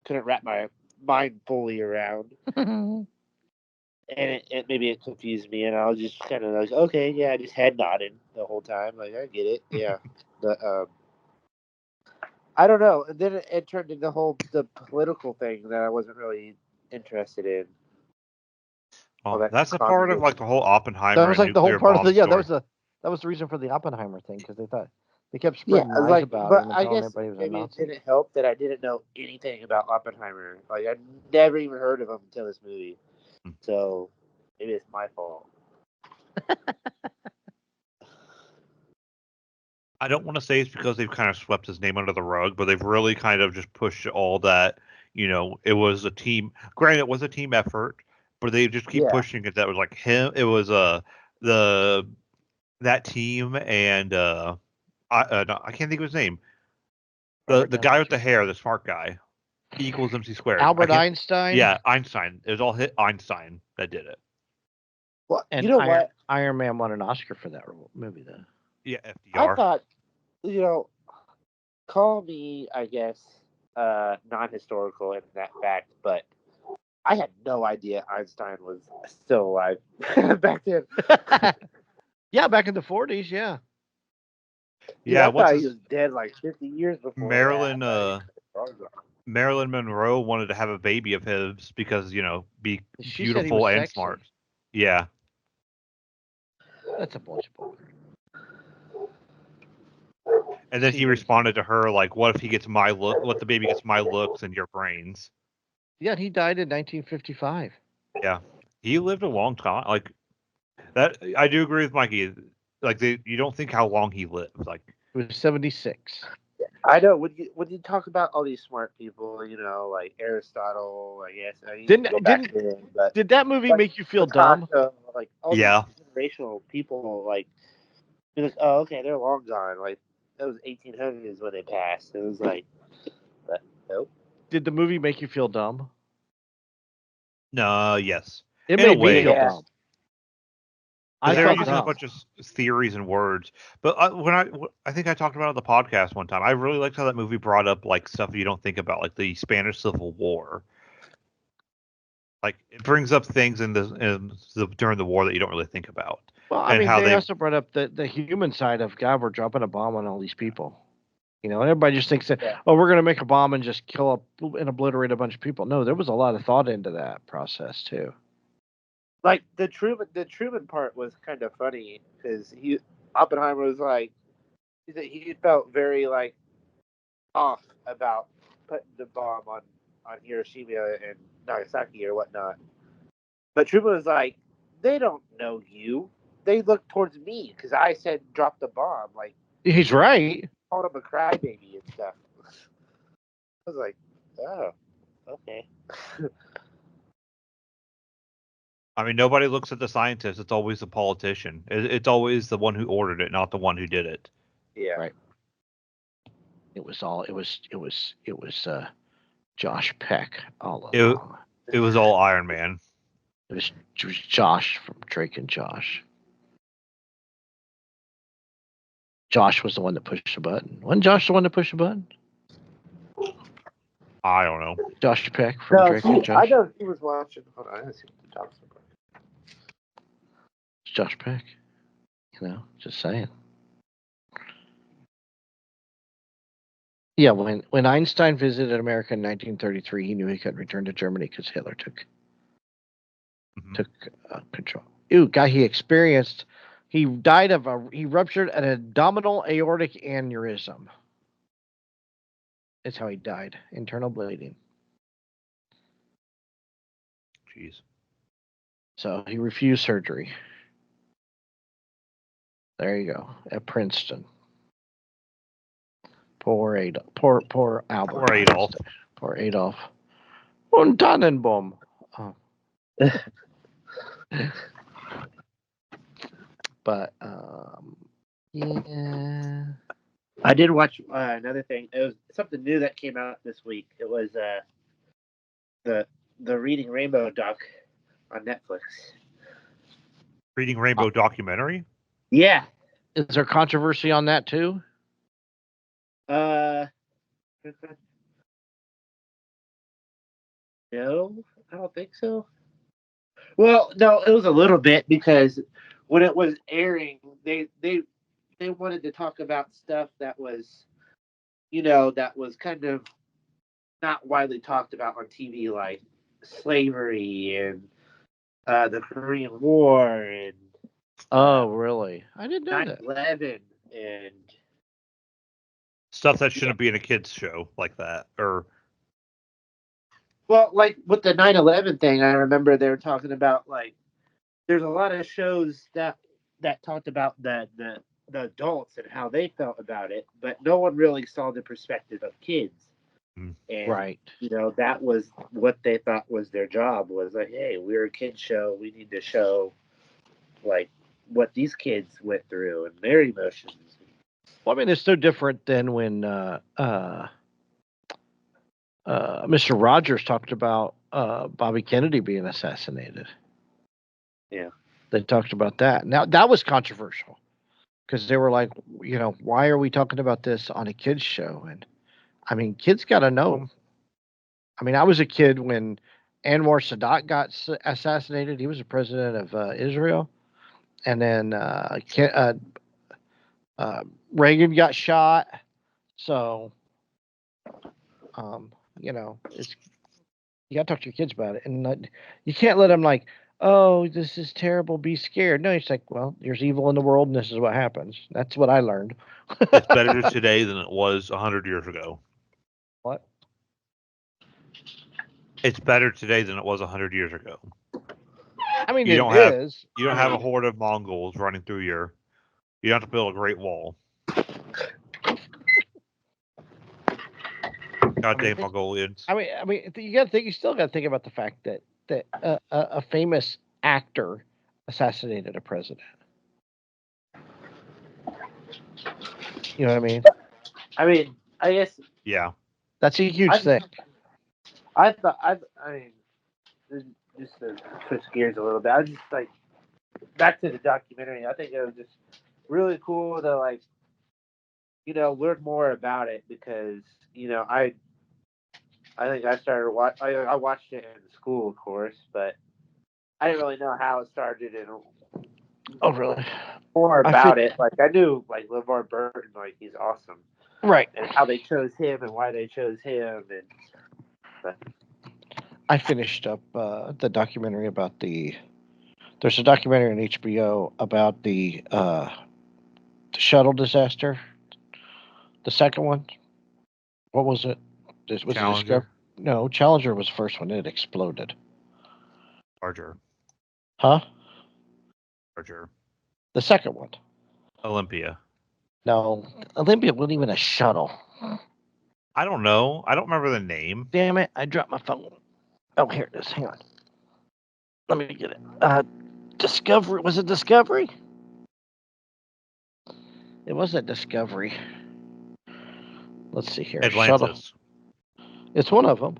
couldn't wrap my mind fully around. And it maybe it confused me, and I was just kind of like, okay, yeah, I just head nodding the whole time. Like, I get it, yeah. But, I don't know. And then it turned into the political thing that I wasn't really interested in. Well, that that's a part of communism. like the whole Oppenheimer That was and like the whole nuclear part of bomb the story. that was the reason for the Oppenheimer thing, because they kept Yeah, spreading lies like, about but him and I telling guess everybody he was a maybe it Nazi. didn't help that I didn't know anything about Oppenheimer. Like, I never even heard of him until this movie. So maybe it's my fault. I don't want to say it's because they've kind of swept his name under the rug, but they've really kind of just pushed all that. It was a team. Granted, it was a team effort, but they just keep Yeah. pushing it. That was like him. It was the that team and I can't think of his name. The Robert the Downey guy with the Jr. hair, the smart guy, equals MC squared. I Albert can't. Einstein. Yeah, Einstein. It was all hit Einstein that did it. Well, And you know what? Iron Man won an Oscar for that movie, though. Yeah, I FDR. thought, call me, I guess, non-historical in that fact, but I had no idea Einstein was still alive back then. Yeah, back in the 40s, yeah. Dude, Yeah, I what's thought he his was dead like 50 years before Marilyn? that. Marilyn Monroe wanted to have a baby of his because be She said he was beautiful and sexy. smart. Yeah. That's a bunch of bull. And then he responded to her like, "What if he gets my look? What the baby gets my looks and your brains?" Yeah, he died in 1955. Yeah, he lived a long time. Like that, I do agree with Mikey. Like you don't think how long he lived. Like He was 76. I know when you talk about all these smart people, like Aristotle, I guess. I need to go back then, but Did that movie make you feel Picasso, dumb? like all yeah, these generational people, like you're like, oh, okay, they're long gone. Like that was 1800s when they passed. It was like, but nope. Did the movie make you feel dumb? no, yes, It in a made me way, feel dumb. I because they were felt using a dumb. bunch of theories and words. But I think I talked about it on the podcast one time. I really liked how that movie brought up like stuff you don't think about, like the Spanish Civil War. Like it brings up things during the war that you don't really think about. Well, I And mean, how they also brought up the human side of, God, we're dropping a bomb on all these people. And everybody just thinks that, oh, we're going to make a bomb and just kill up and obliterate a bunch of people. No, there was a lot of thought into that process too. Like the Truman part was kind of funny because Oppenheimer was like, he felt very like off about putting the bomb on Hiroshima and Nagasaki or whatnot. But Truman was like, they don't know you. They look towards me because I said drop the bomb. Like He's right. Called him a crybaby and stuff. I was like, oh, okay. I mean, nobody looks at the scientist. It's always the politician. It's always the one who ordered it, not the one who did it. Yeah. Right. It was Josh Peck all along. It was all Iron Man. It was Josh from Drake and Josh. Josh was the one that pushed the button. Wasn't Josh the one that pushed the button? I don't know. Josh Peck from Drake and Josh. I know he was watching. Hold on, I see what the talks about. It's Josh Peck. Just saying. Yeah, when Einstein visited America in 1933, he knew he couldn't return to Germany because Hitler took control. He died he ruptured an abdominal aortic aneurysm. That's how he died. Internal bleeding. Jeez. So he refused surgery. There you go. At Princeton. Poor Albert. Poor Adolf. Poor Adolf. Und Tannenbaum. Oh. But yeah. I did watch another thing. It was something new that came out this week. It was the Reading Rainbow doc on Netflix. Reading Rainbow documentary? Yeah. Is there controversy on that too? No, I don't think so. Well, no, it was a little bit because when it was airing, they wanted to talk about stuff that was, that was kind of not widely talked about on TV, like slavery and the Korean War and Oh, really? I didn't know that. 9/11 and Stuff that yeah. shouldn't be in a kids show like that. Or Well, like with the 9/11 thing, I remember they were talking about like there's a lot of shows that talked about the adults and how they felt about it, but no one really saw the perspective of kids. mm, And Right. that was what they thought was their job, was like, hey, we're a kids show, we need to show like what these kids went through and their emotions. Well, I mean, it's no different than when Mr. Rogers talked about Bobby Kennedy being assassinated. Yeah. They talked about that. Now that was controversial because they were like, why are we talking about this on a kids show? And I mean, kids got to know. I mean, I was a kid when Anwar Sadat got assassinated. He was the president of Israel, and then Reagan got shot. So, um, it's you got to talk to your kids about it, and you can't let them like, oh, this is terrible. Be scared. No, it's like, well, there's evil in the world, and this is what happens. That's what I learned. it's better today than it was 100 years ago. What? It's better today than it was 100 years ago. I mean, You it don't have is. you don't have a horde of Mongols running through your. You don't have to build a great wall. Goddamn Mongolians. I mean, you got to think. You still got to think about the fact that a famous actor assassinated a president. You know what I mean? I mean, I guess Yeah. That's a huge thing. I thought I mean just to switch gears a little bit. I was just like back to the documentary. I think it was just really cool to like learn more about it because I think I started I watched it in school, of course, but I didn't really know how it started and Oh, really? more about it. Like I knew like LeVar Burton, like he's awesome, Right. and how they chose him and why they chose him, and but I finished up the documentary about There's a documentary on HBO about the shuttle disaster. The second one. What was it? Was it Challenger. No, Challenger was the first one. It exploded. Larger. Huh? Larger. The second one. Olympia. No, Olympia wasn't even a shuttle. I don't know. I don't remember the name. Damn it! I dropped my phone. Oh, here it is. Hang on. Let me get it. Discovery. Was it Discovery? It wasn't Discovery. Let's see here. Atlantis. Shuttle. It's one of them.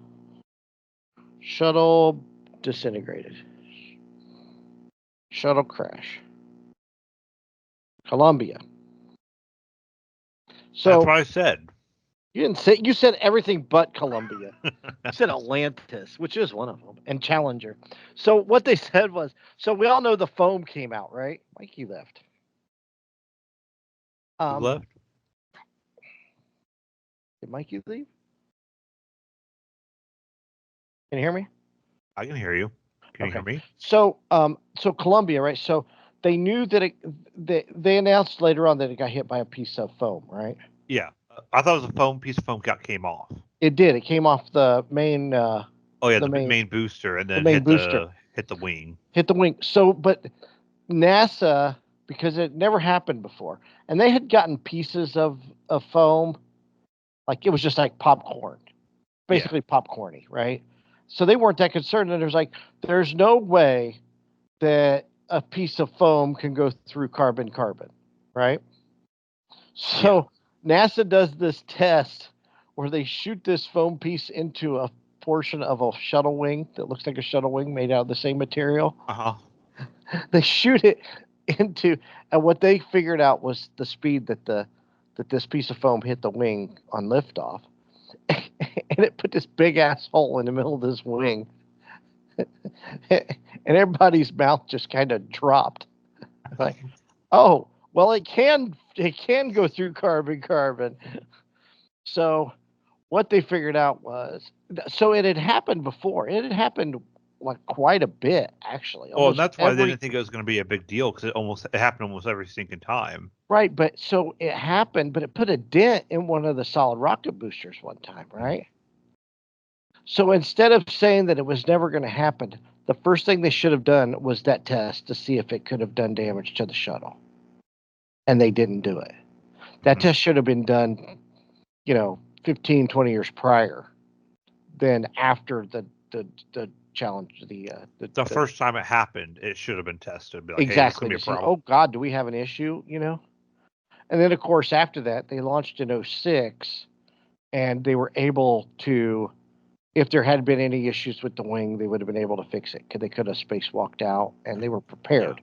Shuttle disintegrated. Shuttle crash. Columbia. So That's what I said. you didn't say. You said everything but Columbia. You said Atlantis, which is one of them, and Challenger. So what they said was, so we all know the foam came out, right? Mikey left. Who left? Did Mikey leave? Can you hear me? I can hear you. Can you hear me? So Columbia, right? So they knew that they announced later on that it got hit by a piece of foam, right? Yeah. I thought it was a piece of foam came off. It did. It came off the main. Oh yeah, the main booster, and then hit the wing. Hit the wing. So, but NASA, because it never happened before, and they had gotten pieces of foam, like it was just like popcorn, basically popcorny, right? So they weren't that concerned, and there's no way that a piece of foam can go through carbon, right? So NASA does this test where they shoot this foam piece into a portion of a shuttle wing that looks like a shuttle wing made out of the same material. They shoot it into, and what they figured out was the speed that this piece of foam hit the wing on liftoff, and it put this big ass hole in the middle of this wing, and everybody's mouth just kind of dropped. Like, oh, well, it can go through carbon. So what they figured out was So it had happened before. It had happened like quite a bit, actually. Well, and Almost that's why they every didn't think it was going to be a big deal because it happened almost every single time. right, but so it happened, but it put a dent in one of the solid rocket boosters one time, right? So instead of saying that it was never going to happen, the first thing they should have done was that test to see if it could have done damage to the shuttle. And they didn't do it. That test should have been done, 15, 20 years prior than after the challenge, The first time it happened, it should have been tested. Be like, hey, this could exactly be a to see, problem. oh God, do we have an issue, And then, of course, after that, they launched in '06, and they were able to, if there had been any issues with the wing, they would have been able to fix it because they could have spacewalked out, and they were prepared.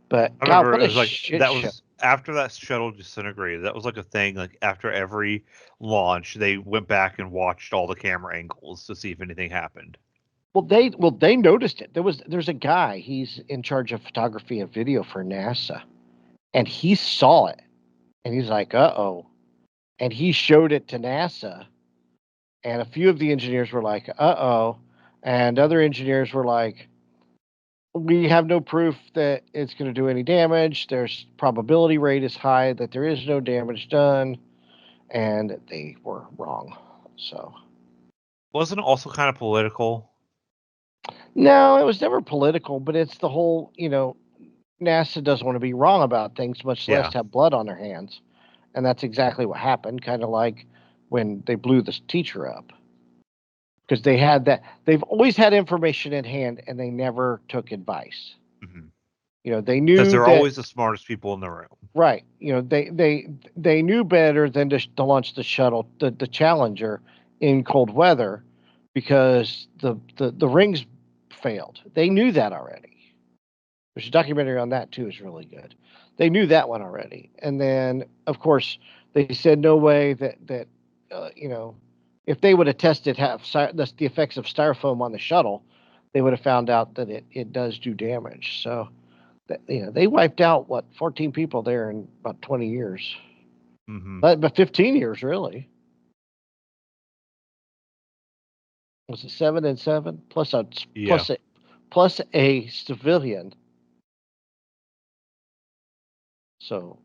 But I God, remember what it a was like shit that show! was after that shuttle disintegrated. That was like a thing. Like after every launch, they went back and watched all the camera angles to see if anything happened. Well, they noticed it. There's a guy. He's in charge of photography and video for NASA, and he saw it, and he's like, "Uh oh," and he showed it to NASA, and a few of the engineers were like, "Uh oh," and other engineers were like, we have no proof that it's going to do any damage. There's probability rate is high that there is no damage done, and they were wrong. So Wasn't it also kind of political? no, it was never political, but it's the whole, NASA doesn't want to be wrong about things, much less Yeah. have blood on their hands, and that's exactly what happened. Kind of like when they blew this teacher up, because they had that. They've always had information in hand, and they never took advice. They Because knew they're that. always the smartest people in the room. Right. They knew better than to launch the shuttle, the Challenger, in cold weather, because the rings failed. They knew that already. There's a documentary on that too. Is really good. They knew that one already, and then of course they said no way that if they would have tested the effects of styrofoam on the shuttle, they would have found out that it does do damage. So they wiped out 14 people there in about 20 years, but 15 years really. Was it 7 and 7 plus a Yeah. plus a civilian? So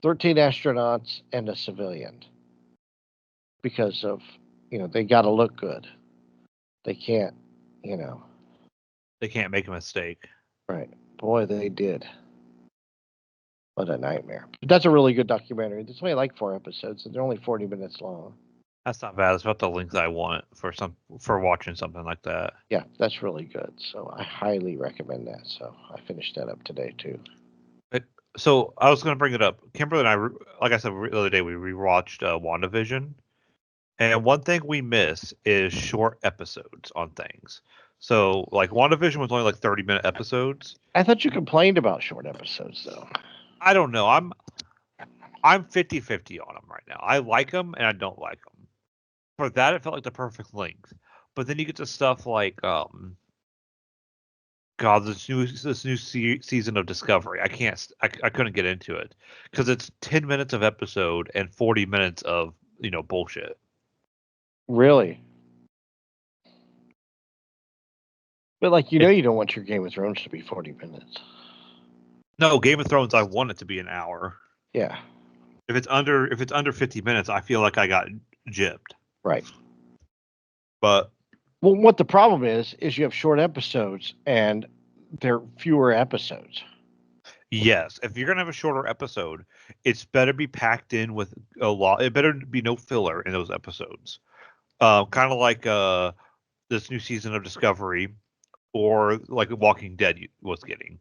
13 astronauts and a civilian because of they got to look good. They can't, They can't make a mistake. right? Boy, they did. What a nightmare. But that's a really good documentary. It's only like 4 episodes, and they're only 40 minutes long. That's not bad. It's about the length I want for watching something like that. Yeah, that's really good. So I highly recommend that. So I finished that up today too. So I was going to bring it up. Kimberly and I, like I said the other day, we rewatched WandaVision, and one thing we miss is short episodes on things. So like WandaVision was only like 30-minute episodes. I thought you complained about short episodes though. I don't know. I'm 50-50 on them right now. I like them and I don't like them. For that, it felt like the perfect length. But then you get to stuff like God, this new season of Discovery. I couldn't get into it because it's 10 minutes of episode and 40 minutes of bullshit. Really? But like you don't want your Game of Thrones to be 40 minutes. No, Game of Thrones. I want it to be an hour. Yeah. If it's under 50 minutes, I feel like I got gypped. Right. But well, what the problem is you have short episodes and there are fewer episodes. Yes, if you're gonna have a shorter episode, it's better be packed in with a lot. It better be no filler in those episodes. Kind of like this new season of Discovery, or like Walking Dead was getting.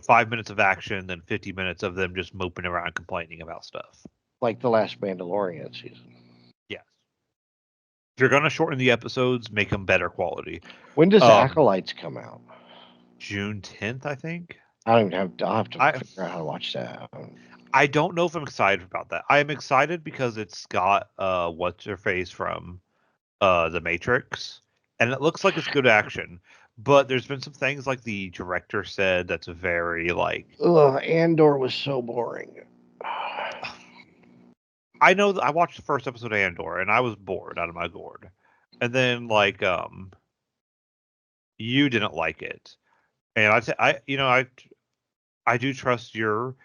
5 minutes of action, then 50 minutes of them just moping around complaining about stuff. Like the last Mandalorian season. Yes. If you're gonna shorten the episodes, make them better quality. When does Acolytes come out? June 10th, I think. I'll have to figure out how to watch that. I don't know if I'm excited about that. I am excited because it's got what's her face from The Matrix, and it looks like it's good action. But there's been some things like the director said that's very like. Ugh, Andor was so boring. I know I watched the first episode of Andor and I was bored out of my gourd. and then like you didn't like it, and I do trust your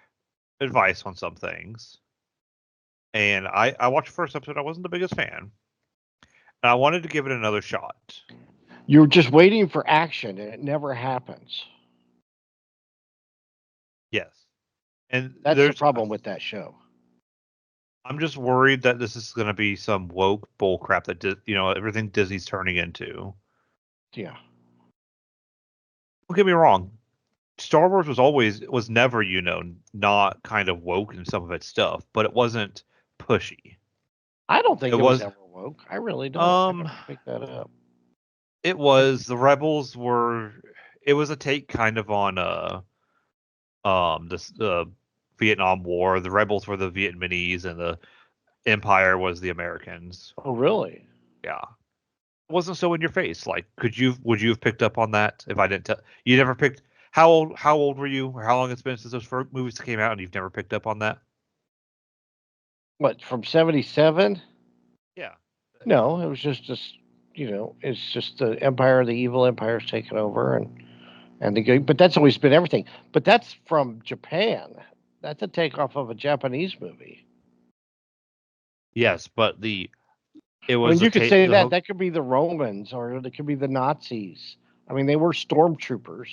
advice on some things, and I watched the first episode. I wasn't the biggest fan, and I wanted to give it another shot. You're just waiting for action, and it never happens. Yes, and That's the problem with that show. I'm just worried that this is going to be some woke bull crap that everything Disney's turning into. Yeah. Don't get me wrong. Star Wars was never, not kind of woke in some of its stuff, but it wasn't pushy. I don't think It it was was ever woke. I really don't. I never picked that up. it was the rebels were it was a take kind of on this Vietnam War. The rebels were the Vietnamese and the Empire was the Americans. Oh, really? Yeah. It wasn't so in your face. Like would you have picked up on that if I didn't tell you never picked how old were you or how long it's been since those first movies came out and you've never picked up on that? What, from 77? Yeah. No, it was just it's just the empire, the evil empire's taken over, and the good. But that's always been everything. But that's from Japan. That's a takeoff of a Japanese movie. Yes, but it I mean, was you could say that the that could be the Romans or it could be the Nazis. I mean, they were stormtroopers.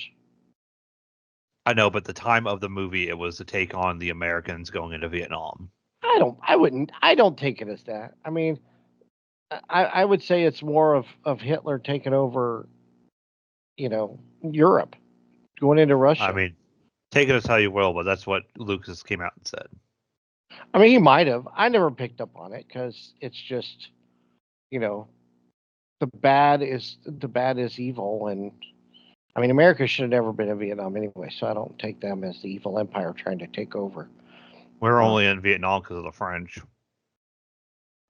I know, but the time of the movie it was a take on the Americans going into Vietnam. I don't take it as that. I mean, I would say it's more of Hitler taking over, Europe, going into I Russia. mean, take it as how you will, but that's what Lucas came out and said. I mean, he might have. I never picked up on it because it's just, you know, the bad is evil, and I mean, America should have never been in Vietnam anyway. So I don't take them as the evil empire trying to take over. We're only in Vietnam because of the French.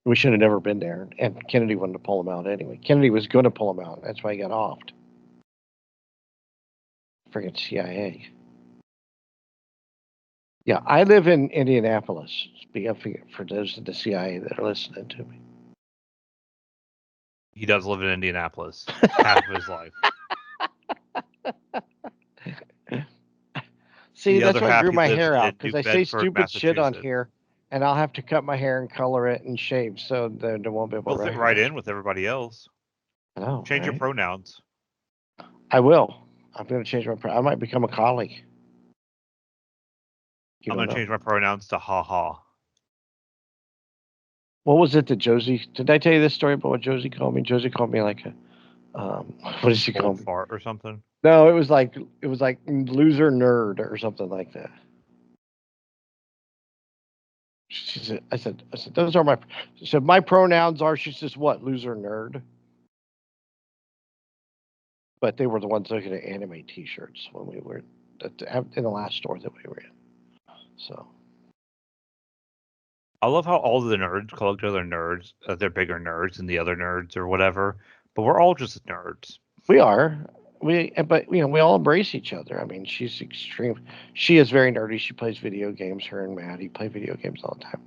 We should have never been there, and Kennedy wanted to pull them out anyway. Kennedy was going to pull them out. That's why he got offed. Friggin' CIA. Yeah, I live in Indianapolis. For those of the CIA that are listening to me. He does live in Indianapolis half of his life. See, The that's other why I half grew he my lives hair out in because New I say Bedford, stupid shit on Massachusetts. here, and I'll have to cut my hair and color it and shave so they won't be able You'll to fit right recognize in with everybody else. I know, Change your right? pronouns. I will. I'm going to change my. I might become a colleague. You I'm don't going to know. change my pronouns to ha ha. What was it that Josie? Did I tell you this story about what Josie called me? Josie called me like a. What did she call Old me? fart or something. No, it was like loser nerd or something like that. She said, I said, those are my. She said my pronouns are. She says what? Loser nerd. But they were the ones looking at anime T-shirts when we were in the last store that we were in. So I love how all the nerds call each other nerds. They're bigger nerds than the other nerds or whatever. But we're all just nerds. we are. But we all embrace each other. I mean, she's extreme. She is very nerdy. She plays video games. Her and Maddie play video games all the time.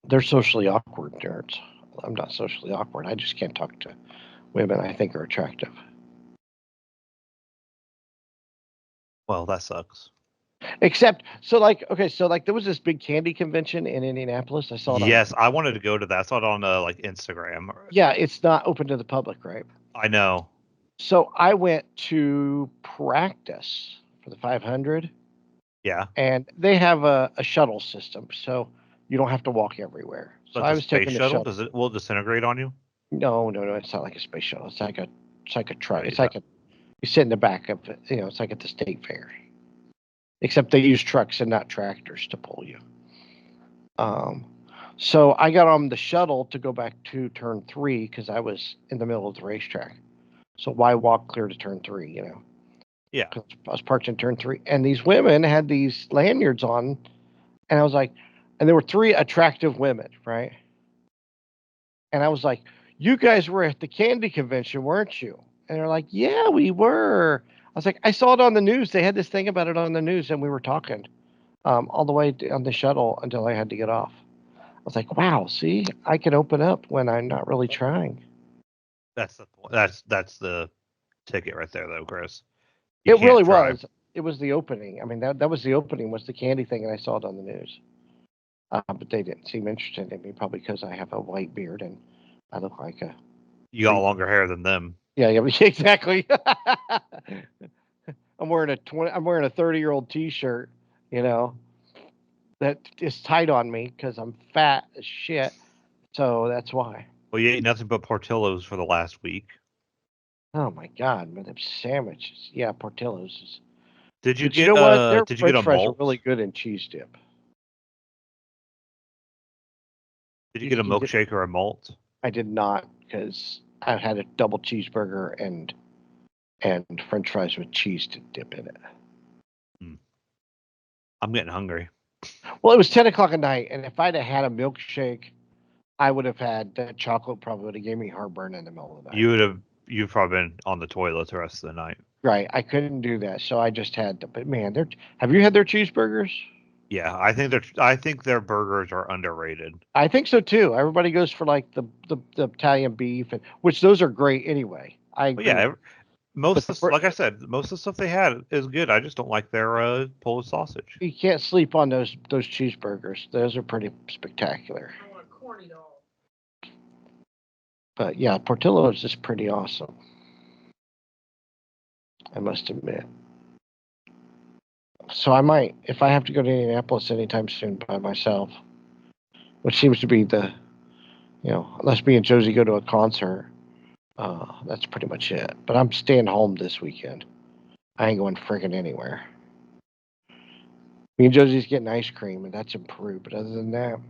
They're socially awkward nerds. I'm not socially awkward. I just can't talk to women I think are attractive. Well, that sucks. Except, so there was this big candy convention in Indianapolis. I saw it on. Yes, I wanted to go to that. I saw it on like Instagram. Yeah, it's not open to the public, right? I know. So I went to practice for the 500. Yeah. And they have a shuttle system, so you don't have to walk everywhere. So But I the was space taking the shuttle, shuttle. will it disintegrate on you? No, it's not like a space shuttle. It's like a truck. No, It's like you sit in the back of it. It's like at the state fair. Except they use trucks and not tractors to pull you. So I got on the shuttle to go back to turn 3 because I was in the middle of the racetrack. So why walk clear to turn 3? Yeah. I was parked in turn 3, and these women had these lanyards on, and I was like, and there were 3 attractive women, right? And I was like, you guys were at the candy convention, weren't you? And they're like, yeah, we were. I was like, I saw it on the news. They had this thing about it on the news, and we were talking all the way on the shuttle until I had to get off. was like, wow, see, I can open up when I'm not really trying. That's the point. That's the ticket right there, though, Chris. You It really can't try. was. It was the opening. I mean, that was the opening, was the candy thing, and I saw it on the news. But they didn't seem interested in me, probably because I have a white beard and I look like a. You got longer hair than them. Yeah, exactly. I'm wearing a 30-year-old T-shirt, that is tight on me because I'm fat as shit. So that's why. Well, you ate nothing but Portillo's for the last week. Oh my god, man, them sandwiches. Yeah, Portillo's. Did you But you get know what? Their Did you get French a fries are malt? really good in cheese dip. Did you You get a can get. milkshake or a malt? I did not, because I had a double cheeseburger and French fries with cheese to dip in it. I'm getting hungry. Well, it was 10 o'clock at night, and if I'd have had a milkshake, I would have had that chocolate. Probably would have gave me heartburn in the middle of the night. You've probably been on the toilet the rest of the night. Right, I couldn't do that, so I just had to. But man, have you had their cheeseburgers? Yeah, I think their burgers are underrated. I think so too. Everybody goes for like the Italian beef, which those are great anyway. I But agree yeah, with you. But like I said, most of the stuff they had is good. I just don't like their Polish sausage. you can't sleep on those cheeseburgers. Those are pretty spectacular. I want a corny dog. But yeah, Portillo's is pretty awesome, I must admit. So I might, if I have to go to Indianapolis anytime soon by myself, which seems to be unless me and Josie go to a concert, that's pretty much it. But I'm staying home this weekend. I ain't going friggin' anywhere. Me and Josie's getting ice cream, and that's in Peru. But other than that, I'm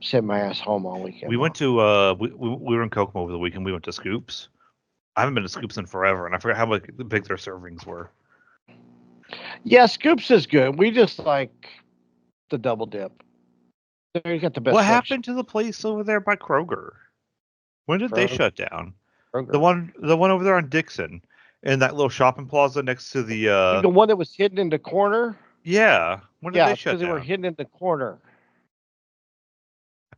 sitting my ass home all weekend. We went to we were in Kokomo over the weekend. We went to Scoops. I haven't been to Scoops in forever, and I forgot how big their servings were. Yeah, Scoops is good. We just like the double dip. They got the best. What happened to the place over there by Kroger? When did they shut down? Kroger. The one over there on Dixon, in that little shopping plaza next to the one that was hidden in the corner. Yeah. When did they shut down? Because they were hidden in the corner.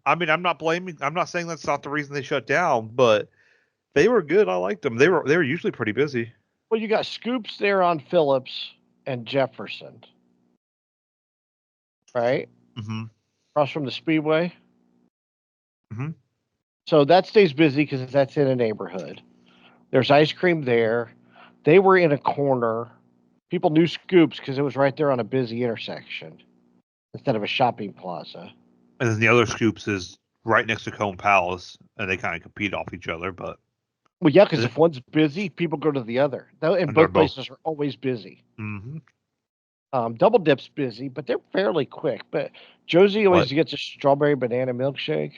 I mean, I'm not saying that's not the reason they shut down, but they were good. I liked them. They were usually pretty busy. Well, you got Scoops there on Phillips and Jefferson, right? Mm-hmm. Across from the Speedway. Mm-hmm. So that stays busy because that's in a neighborhood. There's ice cream there. They were in a corner. People knew Scoops because it was right there on a busy intersection instead of a shopping plaza. And then the other Scoops is right next to Cone Palace, and they kind of compete off each other. But well, yeah, because if one's busy, people go to the other. And both places are always busy. Mm-hmm. Double Dip's busy, but they're fairly quick. But Josie always gets a strawberry banana milkshake,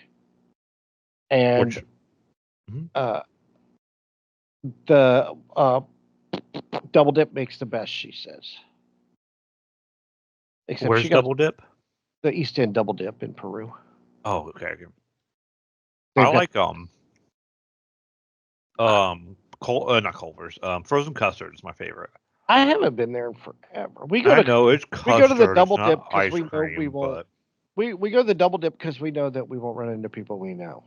and the Double Dip makes the best, she says. Except where's Double Dip? The East End Double Dip in Peru. Oh, okay. I like not Culver's. Frozen custard is my favorite. I haven't been there in forever. It's custard. We go to the Double Dip because we know we won't. We go to the Double Dip because we know that we won't run into people we know.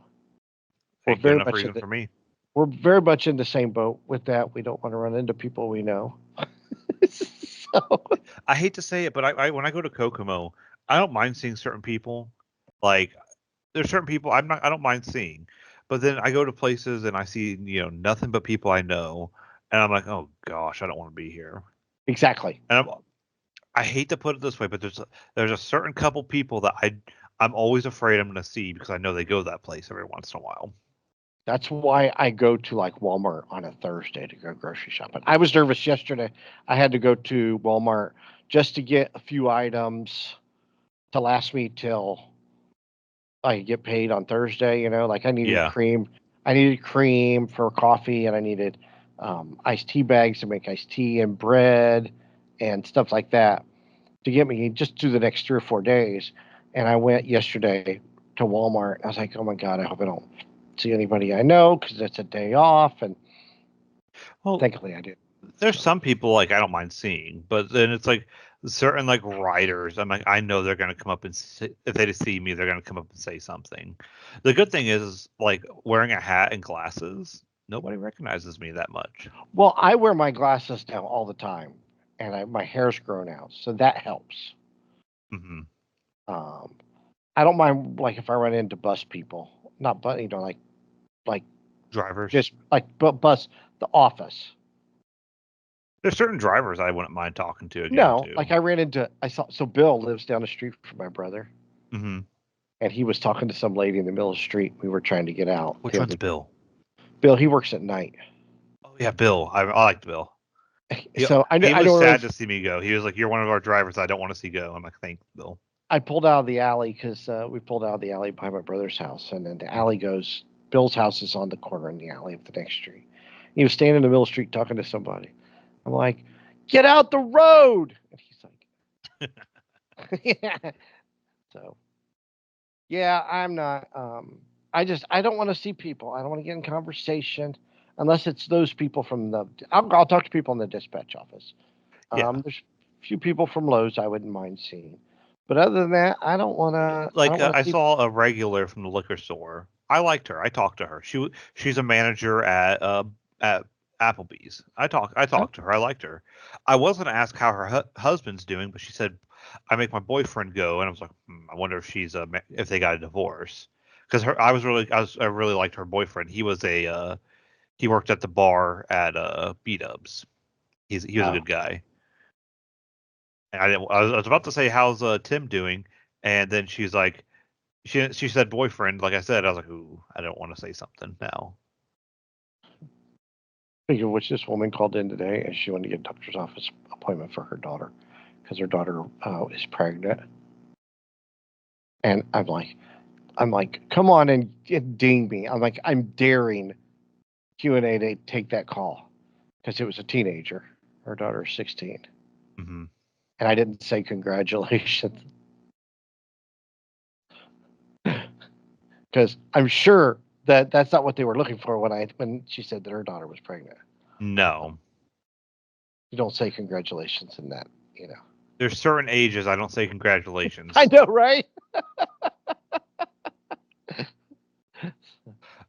We're very much for me. We're very much in the same boat with that. We don't want to run into people we know. So I hate to say it, but I when I go to Kokomo, I don't mind seeing certain people. Like there's certain people I don't mind seeing, but then I go to places and I see nothing but people I know, and I'm like, oh gosh, I don't want to be here. Exactly. And I hate to put it this way, but there's a certain couple people that I'm always afraid I'm going to see because I know they go to that place every once in a while. That's why I go to like Walmart on a Thursday to go grocery shopping. I was nervous yesterday. I had to go to Walmart just to get a few items to last me till I get paid on Thursday. Like I needed cream. I needed cream for coffee, and I needed iced tea bags to make iced tea and bread and stuff like that to get me just through the next 3 or 4 days. And I went yesterday to Walmart. I was like, oh my God, I hope I don't see anybody I know because it's a day off. And thankfully I did. There's some people like I don't mind seeing, but then it's like certain like riders, I'm like, I know they're gonna come up and if they see me, they're gonna come up and say something. The good thing is like wearing a hat and glasses. Nobody recognizes me that much. Well, I wear my glasses now all the time, and my hair's grown out, so that helps. Hmm. Um, I don't mind like if I run into bus people, not but like Drivers. just like bus the office. There's certain drivers I wouldn't mind talking to again No, too. like I saw so Bill lives down the street from my brother, Hmm. and he was talking to some lady in the middle of the street. We were trying to get out. Which The one's other Bill? Bill, he works at night, Oh yeah, Bill. I liked Bill. He so he I was don't really. sad to see me go. He was like, "You're one of our drivers I don't want to see go." I'm like, "Thanks, Bill." I pulled out of the alley because we pulled out of the alley by my brother's house, and then the alley goes. Bill's house is on the corner in the alley of the next street. He was standing in the middle of the street talking to somebody. I'm like, "Get out the road!" And he's like, "Yeah." So yeah, I'm not. I don't want to see people. I don't want to get in conversation unless it's those people from the. I'll talk to people in the dispatch office. Yeah. There's a few people from Lowe's I wouldn't mind seeing, but other than that, I don't want to. I Like don't want to I see. saw a regular from the liquor store. I liked her. I talked to her. She's a manager at Applebee's. I talked to her. I liked her. I was going to ask how her husband's doing, but she said I make my boyfriend go, and I was like, I wonder if she's if they got a divorce. Because I really liked her boyfriend. He worked at the bar at B Dubs. He was a Oh, good guy. And I was about to say how's Tim doing, and then she's like she said boyfriend. Like I said, I was like, ooh, I don't want to say something now. speaking of which, this woman called in today and she wanted to get a doctor's office appointment for her daughter because her daughter is pregnant, and I'm like, come on and ding me. I'm like, I'm daring Q&A to take that call because it was a teenager. Her daughter is 16. Hmm. And I didn't say congratulations because I'm sure that that's not what they were looking for when she said that her daughter was pregnant. No, You don't say congratulations in that, you know. there's certain ages I don't say I congratulations, know, right?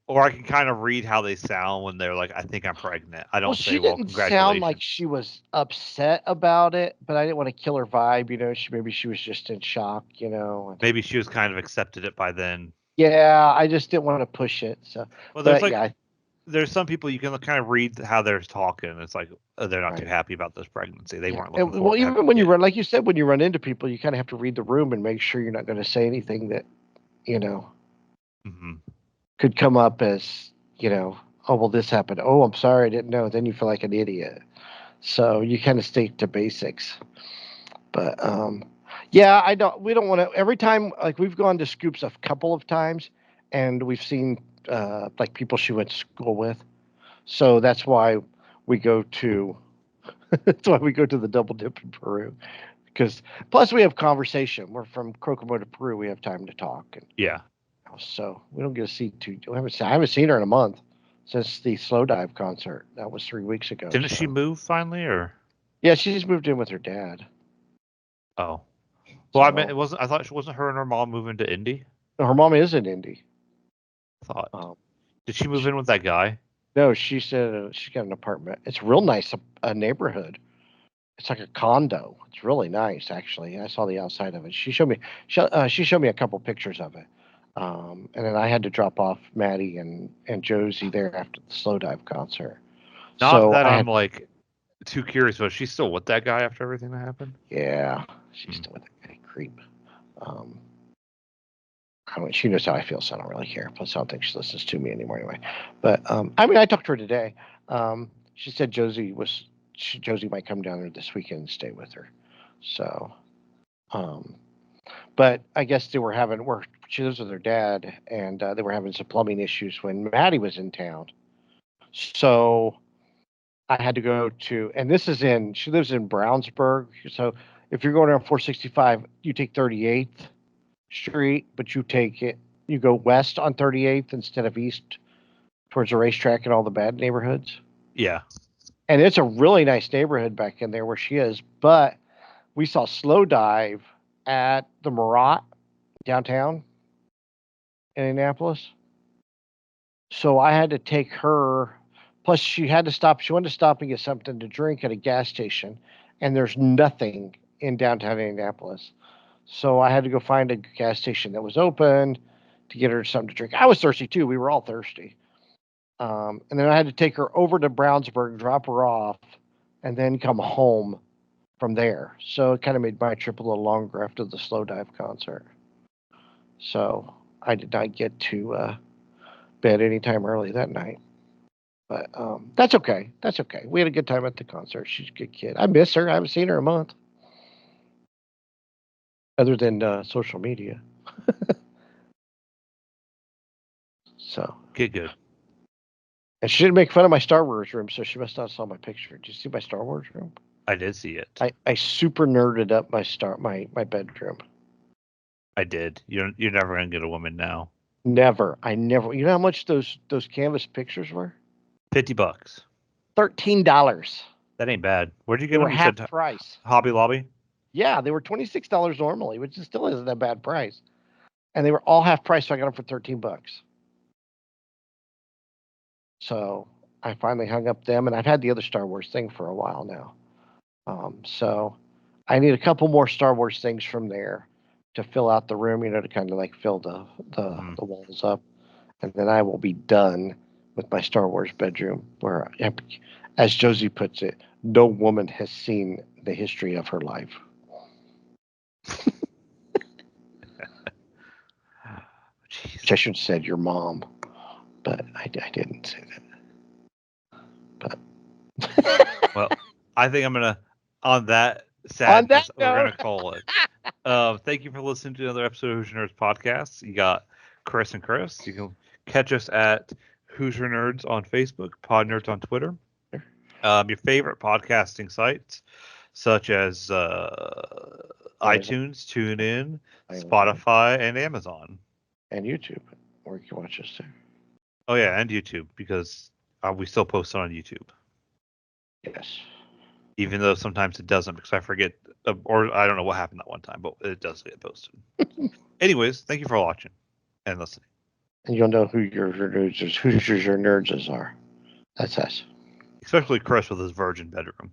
or I can kind of read how they sound when they're like, I think I'm pregnant. I Well, don't say, she well, didn't sound like congratulations. she was upset about it, but I didn't want to kill her vibe, you know. Maybe she was just in shock, you know. Maybe she was kind of accepted it by then. Yeah, I just didn't want to push it. So, Well, but yeah, there's some people you can kind of read how they're talking. It's like they're not too right. happy about this pregnancy. They Yeah. weren't looking Well, forward to having even a when you kid. run, like you said, when you run into people, you kind of have to read the room and make sure you're not going to say anything that, you know, Hmm. could come up as, you know, oh, well, this happened. Oh, I'm sorry, I didn't know. Then you feel like an idiot. So you kind of stick to basics. But yeah, we don't want to. Every time, like we've gone to Scoops a couple of times, and we've seen like people she went to school with. So that's why we go to. That's why we go to the Double Dip in Peru. Because plus we have conversation. We're from Kokomo to Peru. We have time to talk, and Yeah. so we don't get to see too. I haven't seen her in a month since the Slow Dive concert. That was 3 weeks ago. Didn't she So move finally, or yeah, she just moved in with her dad. oh? Well, I meant So it wasn't. I thought she wasn't her and her mom moving to Indy. her mom is in Indy. I thought. Um, Did she move she, in with that guy? no, she said she's got an apartment. It's real nice, a neighborhood. It's like a condo. It's really nice, actually. I saw the outside of it. She showed me a couple pictures of it. And then I had to drop off Maddie and Josie there after the Slow Dive concert. Not So that I I'm had, like too curious, but she's still with that guy after everything that happened. yeah, she's Hmm. still with that guy, creep. Um, I mean, she knows how I feel, so I don't really care. Plus, I don't think she listens to me anymore anyway. But I mean, I talked to her today. She said Josie might come down there this weekend and stay with her. So, um, but I guess they were having work. She lives with her dad, and they were having some plumbing issues when Maddie was in town. So I had to go to, and this is in. She lives in Brownsburg. So if you're going around 465, you take 38th Street, but you go west on 38th instead of east towards the racetrack and all the bad neighborhoods. Yeah. And it's a really nice neighborhood back in there where she is, but we saw Slow Dive at the Murat downtown in Indianapolis. So I had to take her. Plus, she had to stop. She wanted to stop and get something to drink at a gas station, and there's nothing in downtown Indianapolis. So I had to go find a gas station that was open to get her something to drink. I was thirsty too. We were all thirsty. And then I had to take her over to Brownsburg, drop her off, and then come home from there. So it kind of made my trip a little longer after the Slow Dive concert. So I did not get to bed anytime early that night. But that's okay. That's okay. We had a good time at the concert. She's a good kid. I miss her. I haven't seen her in a month. Other than social media. So. Get good. And she didn't make fun of my Star Wars room, so she must not have saw my picture. Did you see my Star Wars room? I did see it. I super nerded up my bedroom. I did. You're never gonna get a woman now. Never. I never. You know how much those canvas pictures were? $50. $13. That ain't bad. Where'd you They get were them? You half said price. Hobby Lobby? Yeah, they were $26 normally, which still isn't a bad price. And they were all half price, so I got them for $13. So I finally hung up them, and I've had the other Star Wars thing for a while now. So I need a couple more Star Wars things from there to fill out the room, to kind of like fill the walls up, and then I will be done with my Star Wars bedroom. Where, as Josie puts it, no woman has seen the history of her life. Which I should have said your mom, but I didn't say that. But well, I think I'm gonna on that sadness we're gonna call it. Thank you for listening to another episode of Hoosier Nerds podcast. You got Chris and Chris. You can catch us at Hoosier Nerds on Facebook, Pod Nerds on Twitter. Your favorite podcasting sites such as iTunes, TuneIn, Spotify, and Amazon. And YouTube, where you can watch us too. Oh yeah, and YouTube, because we still post it on YouTube. Yes. Even though sometimes it doesn't, because I forget, or I don't know what happened that one time, but it does get posted. Anyways, thank you for watching and listening. And you'll know who your nerds are. That's us. Especially Chris with his virgin bedroom.